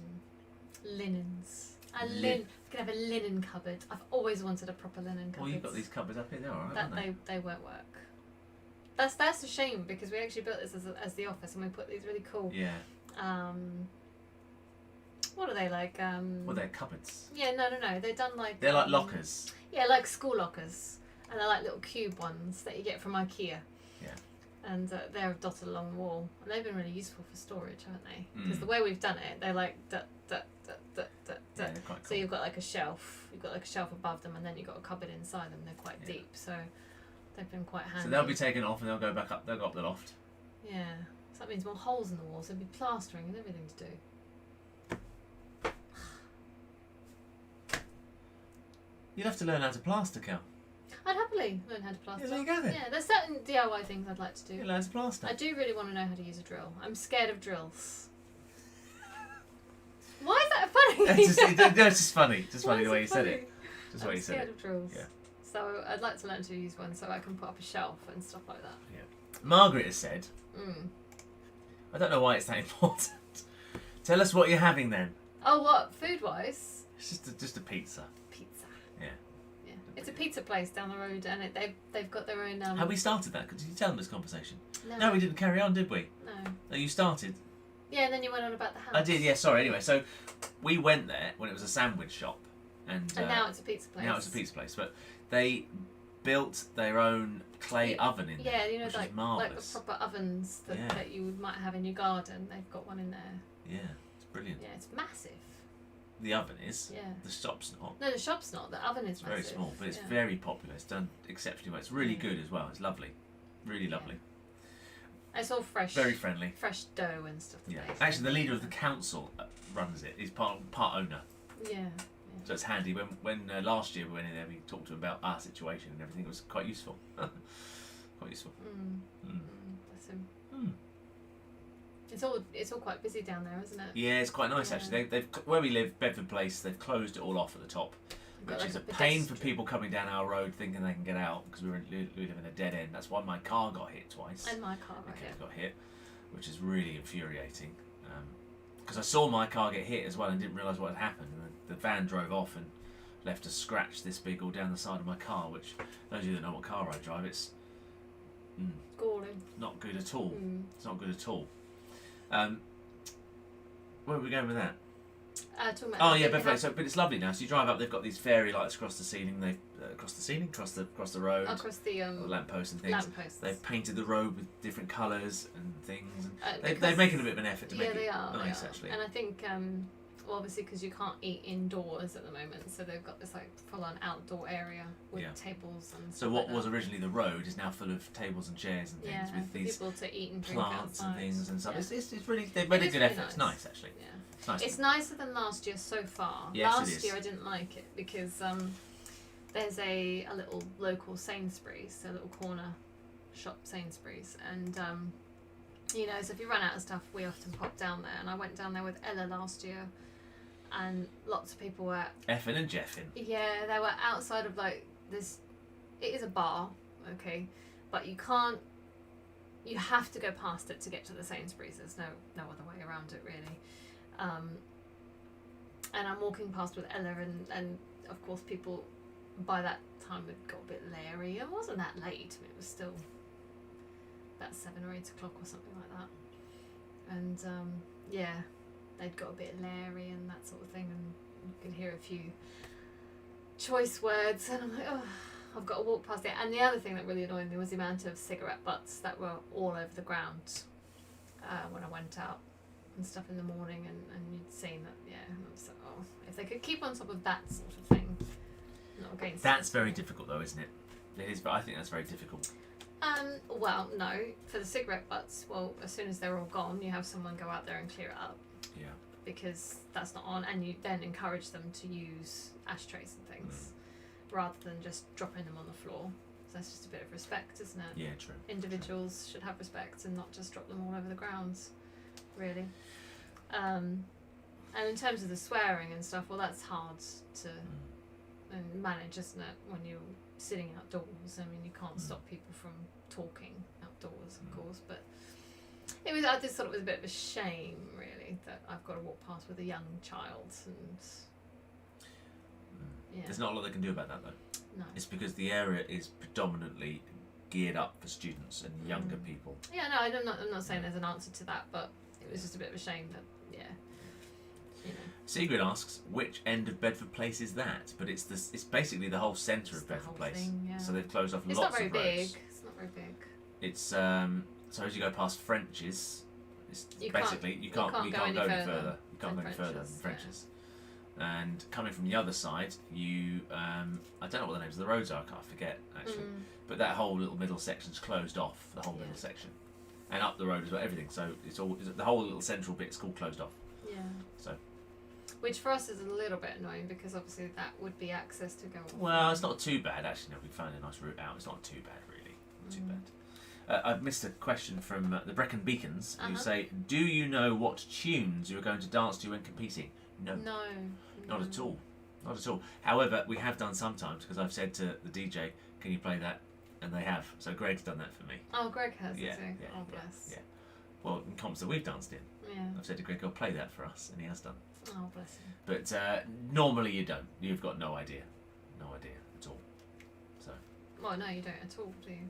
linens. We can have a linen cupboard. I've always wanted a proper linen cupboard. Well, you've got these cupboards up here, they're alright, aren't they? They won't work. That's a shame because we actually built this as the office and we put these really cool. Yeah. What are they like? Well, they're cupboards. Yeah, no. They're done like. They're like lockers. Yeah, like school lockers, and they're like little cube ones that you get from IKEA. Yeah. And they're dotted along the wall, and they've been really useful for storage, haven't they? Because Mm. the way we've done it, they're like Yeah, they're quite cool. So you've got like a shelf. You've got like a shelf above them, and then you've got a cupboard inside them. They're quite Yeah. deep, so they've been quite handy. So they'll be taken off and they'll go back up. They'll go up the loft. Yeah. So that means more holes in the walls. There'll be plastering and everything to do. You'll have to learn how to plaster, Cal. I'd happily learn how to plaster. Yeah, there you go then. Yeah, there's certain DIY things I'd like to do. You'll learn to plaster. I do really want to know how to use a drill. I'm scared of drills. Why is that funny? It's just funny. Just Why funny is the way it you said funny? it. Just the way I'm you said scared it. of drills. Yeah. So I'd like to learn to use one so I can put up a shelf and stuff like that. Margaret has said, Mm. I don't know why it's that important. Tell us what you're having then. Oh, what? Food-wise? It's just a pizza. Pizza. Yeah. Yeah. It's a pizza place down the road, and they've got their own. Have we started that? Did you tell them this conversation? No. No, we didn't carry on, did we? No. No, you started. Yeah, and then you went on about the house. I did, yeah, sorry. Anyway, so we went there when it was a sandwich shop. And now it's a pizza place. Now it's a pizza place. But they built their own clay oven in there. Yeah, you know, which like is the marvellous. proper ovens that, Yeah. that you might have in your garden. They've got one in there. Yeah, it's brilliant. Yeah, it's massive. The oven is. Yeah. The shop's not. No, the shop's not. The oven is It's very massive. small, but it's Yeah. very popular. It's done exceptionally well. It's really Yeah. good as well. It's lovely. Really Yeah. lovely. It's all fresh. Very friendly. Fresh dough and stuff. Yeah. today, so- Actually, the leader of the council runs it. He's part owner. Yeah. So it's handy. When last year we went in there, we talked to him about our situation and everything. It was quite useful. Quite useful. Bless him. Mm. It's all quite busy down there, isn't it? Yeah, it's quite nice Yeah. actually. They've where we live, Bedford Place. They've closed it all off at the top, We've got which like is a a pain for pedestrian- people coming down our road thinking they can get out because we live in a dead end. That's why my car got hit twice. And my car right Okay, here. got hit, which is really infuriating. Because I saw my car get hit as well and didn't realise what had happened. And the van drove off and left a scratch this big all down the side of my car. Which those of you that know what car I drive, it's Galling. not good at all. Mm. It's not good at all. Where are we going with that? Talking about Oh the yeah, big Bedford. house- So, but it's lovely now. So you drive up. They've got these fairy lights across the ceiling. They've across the road, across the lampposts and things. lampposts. They've painted the road with different colours and things. And they're because- making a bit of an effort to make yeah, they it are, nice, they are. actually. And I think, well, obviously, because you can't eat indoors at the moment, so they've got this like full-on outdoor area with Yeah. tables and. So stuff what like was that. originally the road is now full of tables and chairs and things Yeah, with for these people to eat and drink plants and outside. things and stuff. Yeah. It's really they've made It a is good really effort. It's nice. nice actually. Yeah. It's nice. It's nicer than last year so far. Yes, it last is. year I didn't like it because there's a little local Sainsbury's, a little corner shop Sainsbury's, and you know, so if you run out of stuff, we often pop down there. And I went down there with Ella last year, and lots of people were Effing and jeffing. yeah, they were outside of like this. It is a bar, okay, but you can't. You have to go past it to get to the Sainsbury's. There's no other way around it really. And I'm walking past with Ella, and of course people by that time had got a bit leery. It wasn't that late. I mean, it was still about 7 or 8 o'clock or something like that. And yeah, they'd got a bit leery and that sort of thing, and you could hear a few choice words, and I'm like, oh, I've got to walk past it. And the other thing that really annoyed me was the amount of cigarette butts that were all over the ground when I went out and stuff in the morning, and you'd seen that, yeah, and I was like, oh, if they could keep on top of that sort of thing, not against That's it. very difficult though, isn't it? It is, but I think that's very difficult. Well, no, for the cigarette butts, well, as soon as they're all gone, you have someone go out there and clear it up, Yeah. because that's not on, and you then encourage them to use ashtrays and things rather than just dropping them on the floor. So that's just a bit of respect, isn't it? Yeah, true. Individuals should have respect and not just drop them all over the grounds, really. And in terms of the swearing and stuff, well, that's hard to manage, isn't it, when you're sitting outdoors? I mean, you can't stop people from talking outdoors, of course, but it was, I just thought it was a bit of a shame, really, that I've got to walk past with a young child, and Yeah. There's not a lot they can do about that though. No. It's because the area is predominantly geared up for students and younger people. Yeah, no, I'm not saying there's an answer to that, but it was just a bit of a shame that, Sigrid asks, which end of Bedford Place is that? But it's basically the whole centre of Bedford Place. Thing, yeah. So they've closed off It's lots not very of roads. big. It's not very big. It's so as you go past French's, it's You basically you can't go any further. You can't go any further than French's, French's. And coming from the other side, you I don't know what the names of the roads are. I can't forget actually. But that whole little middle section's closed off. The whole middle section, and up the road as well. Everything. So it's all the whole little central bit's called closed off. Yeah. So. Which for us is a little bit annoying because obviously that would be access to go on. Well, it's not too bad actually. No, we found a nice route out. It's not too bad really. Not too bad. I've missed a question from the Brecon Beacons who say, "Do you know what tunes you are going to dance to when competing?" No. Not at all. Not at all. However, we have done sometimes because I've said to the DJ, "Can you play that?" And they have. So Greg's done that for me. Oh, Greg has. Yeah. Has he? Oh, bless. Yeah. Well, in comps that we've danced in, Yeah. I've said to Greg, "Go play that for us," and he has done. Oh, bless him. But normally you don't. You've got no idea. No idea at all. So. Well, no, you don't at all, do you?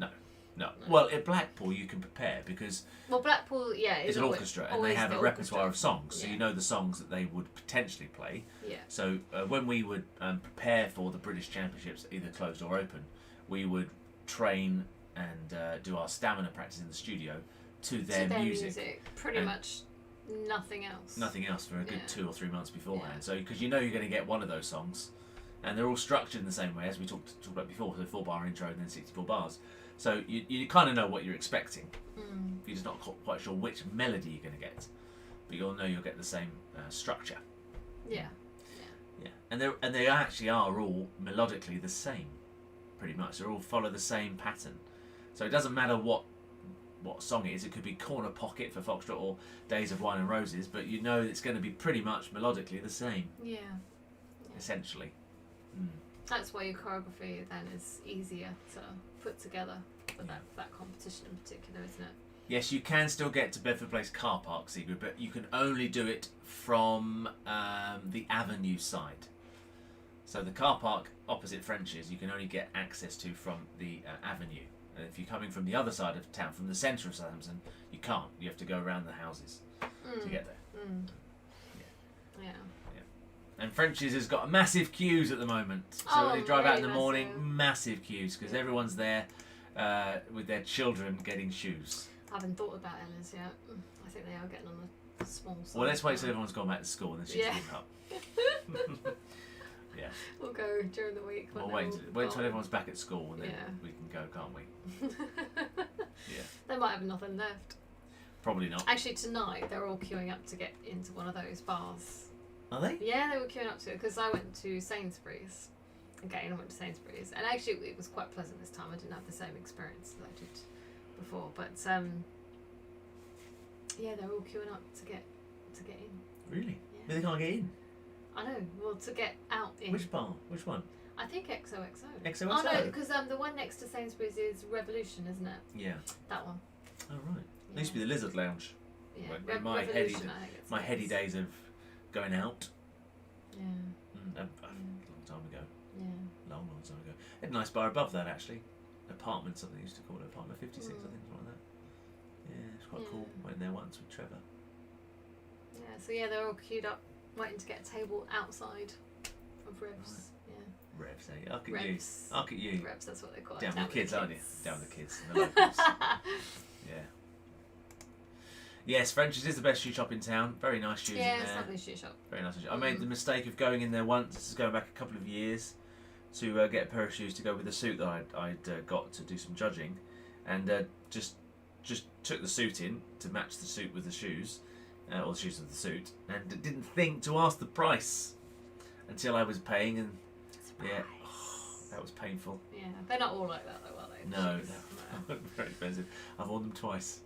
No. Well, at Blackpool you can prepare because Blackpool, it's an orchestra and they have a repertoire of songs, so you know the songs that they would potentially play. Yeah. So when we would prepare for the British Championships, either closed or open, we would train and do our stamina practice in the studio to their music. Pretty much nothing else. Nothing else for a good 2 or 3 months beforehand. So because you know you're going to get one of those songs, and they're all structured in the same way as we talked about before. So 4-bar intro and then 64 bars. So you kind of know what you're expecting. You're just not quite sure which melody you're going to get, but you'll know you'll get the same structure. Yeah. And they actually are all melodically the same, pretty much. They all follow the same pattern. So it doesn't matter what song it is. It could be Corner Pocket for Foxtrot or Days of Wine and Roses, but you know it's going to be pretty much melodically the same. Yeah. Essentially. That's why your choreography then is easier to put together for that competition in particular, isn't it? Yes, you can still get to Bedford Place car park, Sigrid, but you can only do it from the Avenue side. So the car park opposite French's, you can only get access to from the Avenue. And if you're coming from the other side of town, from the centre of Southampton, you can't. You have to go around the houses to get there. Yeah. And French's has got massive queues at the moment. So when you drive out in the morning, massive queues because everyone's there with their children getting shoes. I haven't thought about Ella's yet. I think they are getting on the small side. Well, let's wait till everyone's gone back to school and then she's woke up. Yeah. We'll go during the week. We'll wait till everyone's back at school and then we can go, can't we? Yeah. They might have nothing left. Probably not. Actually, tonight they're all queuing up to get into one of those bars. Are they? Yeah, they were queuing up to it because I went to Sainsbury's. Again, I went to Sainsbury's, and actually it was quite pleasant this time. I didn't have the same experience that I did before, but yeah, they're all queuing up to get in. Really? Yeah. But they can't get in. I know. Well, to get out in. Which bar? Which one? I think XOXO. XOXO? Oh no, because the one next to Sainsbury's is Revolution, isn't it? Yeah. That one. Oh right. It used to be the Lizard Lounge. Yeah. My Revolution, heady days of going out. Yeah. A long time ago. Yeah. Long time ago. Had a nice bar above that actually. Apartment, something they used to call it. Apartment 56, I think, something like that. Yeah, it's quite cool. Went there once with Trevor. Yeah, so yeah, they're all queued up, waiting to get a table outside of Revs. Right. Yeah. Revs, eh? Look at Revs. you. Look at you. Revs, that's what they call it. Down with the kids, aren't you? Down with the kids. And the locals. Yeah. Yes, French's is the best shoe shop in town. Very nice shoes in there. Yeah, it's a lovely shoe shop. Very nice shoe shop. I made the mistake of going in there once, this is going back a couple of years, to get a pair of shoes to go with the suit that I'd got to do some judging, and just took the suit in to match the suit with the shoes, or the shoes with the suit, and didn't think to ask the price until I was paying, and yeah, that was painful. Yeah, they're not all like that though, are they? No, they're very expensive. I've worn them twice.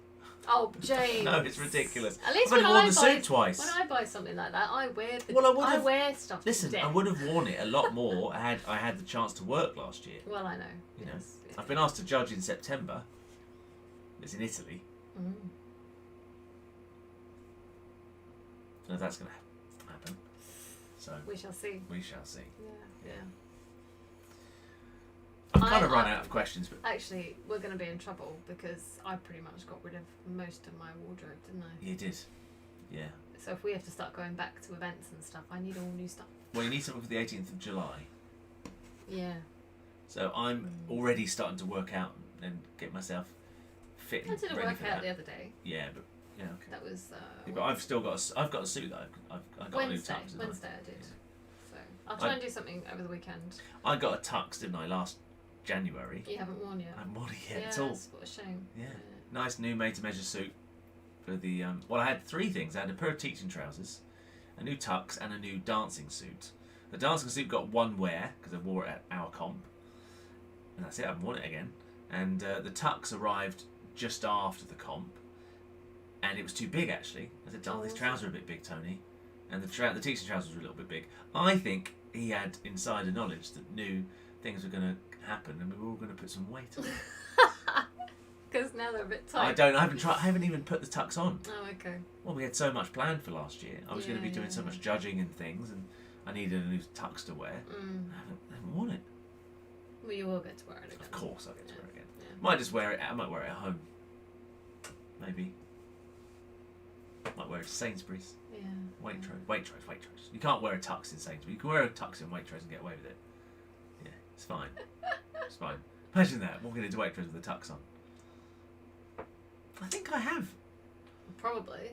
Oh, James. No, it's ridiculous. At least I've only worn the buy, suit twice. When I buy something like that, I wear the. Well, I wear stuff. Listen, to I would have worn it a lot more had I had the chance to work last year. Well, I know. You know, Yes. I've been asked to judge in September. It's in Italy. Mm. So that's going to happen. So We shall see. we shall see. Yeah. I've kind of run out of questions, but Actually, we're going to be in trouble because I pretty much got rid of most of my wardrobe, didn't I? you did. Yeah. So if we have to start going back to events and stuff, I need all new stuff. Well, you need something for the 18th of July. Yeah. So I'm already starting to work out and get myself fit and I did a ready for workout that. the other day. Yeah, but yeah, okay. That was. Yeah, but I've still got I've got a suit that I've got a new tux. haven't I? Wednesday I did. So I'll try and do something over the weekend. I got a tux, didn't I, last January? You haven't worn yet. I haven't worn it yet Yeah, at all. what a shame. Yeah. Nice new made-to-measure suit for the. Well, I had three things. I had a pair of teaching trousers, a new tux, and a new dancing suit. The dancing suit got one wear because I wore it at our comp, and that's it. I haven't worn it again. And the tux arrived just after the comp, and it was too big actually. I said, "Oh, these trousers are a bit big, Tony," and the teaching trousers were a little bit big. I think he had insider knowledge that knew things were going to happen, and we were all going to put some weight on it. Because now they're a bit tight. I haven't even put the tux on. Oh, okay. Well, we had so much planned for last year. I was going to be doing so much judging and things, and I needed a new tux to wear. I haven't worn it. Well, you will get to wear it again. Of course, I'll get to wear it again. Yeah. Might just wear it. I might wear it at home. Maybe. Might wear it to Sainsbury's. Yeah. Waitrose. You can't wear a tux in Sainsbury's. You can wear a tux in Waitrose and get away with it. Yeah, it's fine. It's fine. Imagine that, walking into Waitrose with a tux on. I think I have. Probably.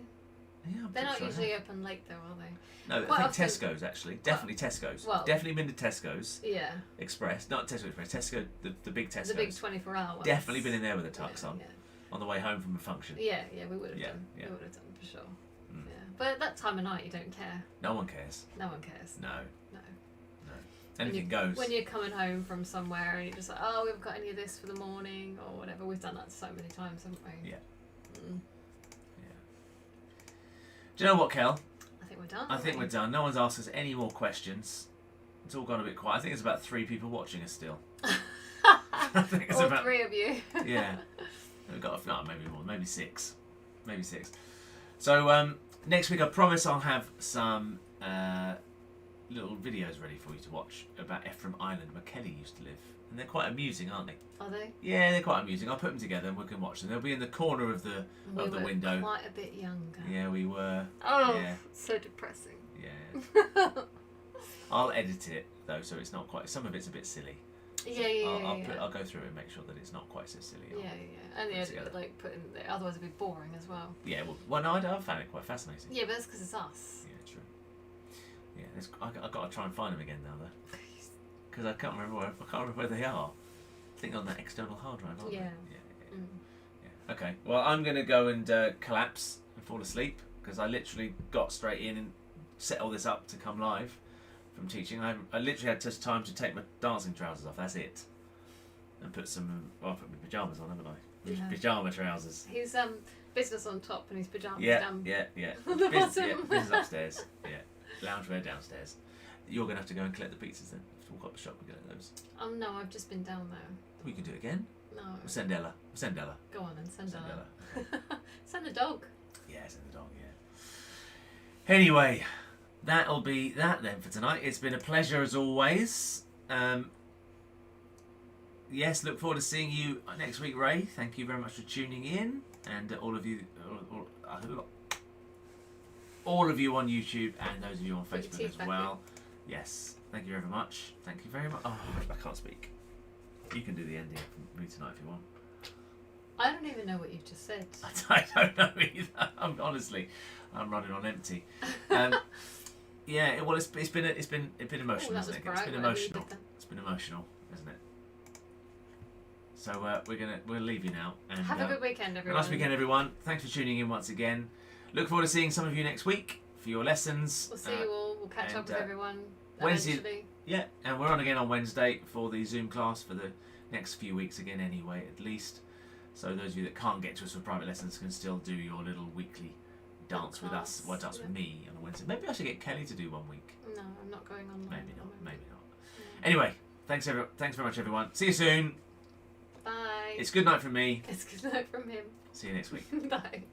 Yeah, They're not sure usually open late though, are they? No, Quite I think often- Tesco's actually. Definitely Tesco's. Well- Definitely been to Tesco's Yeah. Express. Not Tesco Express. Tesco, the big Tesco's. The big 24-hour ones. Definitely been in there with a tux on Yeah. on the way home from a function. Yeah, we would have Yeah, done. yeah. We would have done for sure. Mm. Yeah. But at that time of night, you don't care. No one cares. No one cares. No. No. Anything goes. When you're coming home from somewhere and you're just like, oh, we've got any of this for the morning or whatever. We've done that so many times, haven't we? Yeah. Mm. Do you know what, Kel? I think we're done. I think we're done. No one's asked us any more questions. It's all gone a bit quiet. I think there's about 3 people watching us still. I think it's All about 3 of you. yeah. We've got maybe more, maybe 6, maybe 6. So next week, I promise I'll have some little videos ready for you to watch about Ephraim Island, where Kelly used to live, and they're quite amusing, aren't they? Are they? Yeah, they're quite amusing. I'll put them together and we can watch them. They'll be in the corner of the We were window. quite a bit younger. Yeah, we were. Oh, Yeah. so depressing. Yeah. I'll edit it though, so it's not quite. Some of it's a bit silly. I'll go through it and make sure that it's not quite so silly. Yeah. And the put it edit, together. like putting, otherwise it'd be boring as well. Yeah. Well, no, I found it quite fascinating. Yeah, but that's because it's us. Yeah, true. Yeah, I've got to try and find them again now though, because I can't remember where they are. I think on that external hard drive, aren't Yeah. they? Mm. Yeah. Okay. Well, I'm going to go and collapse and fall asleep because I literally got straight in and set all this up to come live from teaching. I literally had just time to take my dancing trousers off. That's it. And put some. Well, I put my pajamas on, haven't I? Yeah. Pajama trousers. He's business on top and his pajamas Yeah. down. Yeah. On the Business, bottom. business upstairs. Yeah. Loungewear downstairs. You're going to have to go and collect the pizzas then. Have to walk up the shop and get those. Oh no, I've just been down there. We can do it again. No. We'll send Ella. Go on and send Send Ella. Ella. Send the dog. Yeah, send the dog, yeah. Anyway, that'll be that then for tonight. It's been a pleasure as always. Yes, look forward to seeing you next week, Ray. Thank you very much for tuning in. And all of you on YouTube and those of you on Put your Facebook teeth as back well. Yes, thank you very much. Thank you very much. Oh, I can't speak. You can do the ending for me tonight if you want. I don't even know what you've just said. I don't know either. I'm running on empty. Yeah, well, it's been emotional, that hasn't was it? bright, It's been whatever you emotional. did then. It's been emotional, isn't it? So we'll leave you now. And Have a good weekend, everyone. nice weekend, everyone. Thanks for tuning in once again. Look forward to seeing some of you next week for your lessons. We'll see you all. We'll catch up with everyone Wednesday- eventually. Yeah, and we're on again on Wednesday for the Zoom class for the next few weeks again anyway, at least. So those of you that can't get to us for private lessons can still do your little weekly dance with us, class, well, dance with me on a Wednesday. Maybe I should get Kelly to do one week. No, I'm not going online. Maybe not, I'm- maybe not. Yeah. Anyway, thanks very much, everyone. See you soon. Bye. It's good night from me. It's good night from him. See you next week. Bye.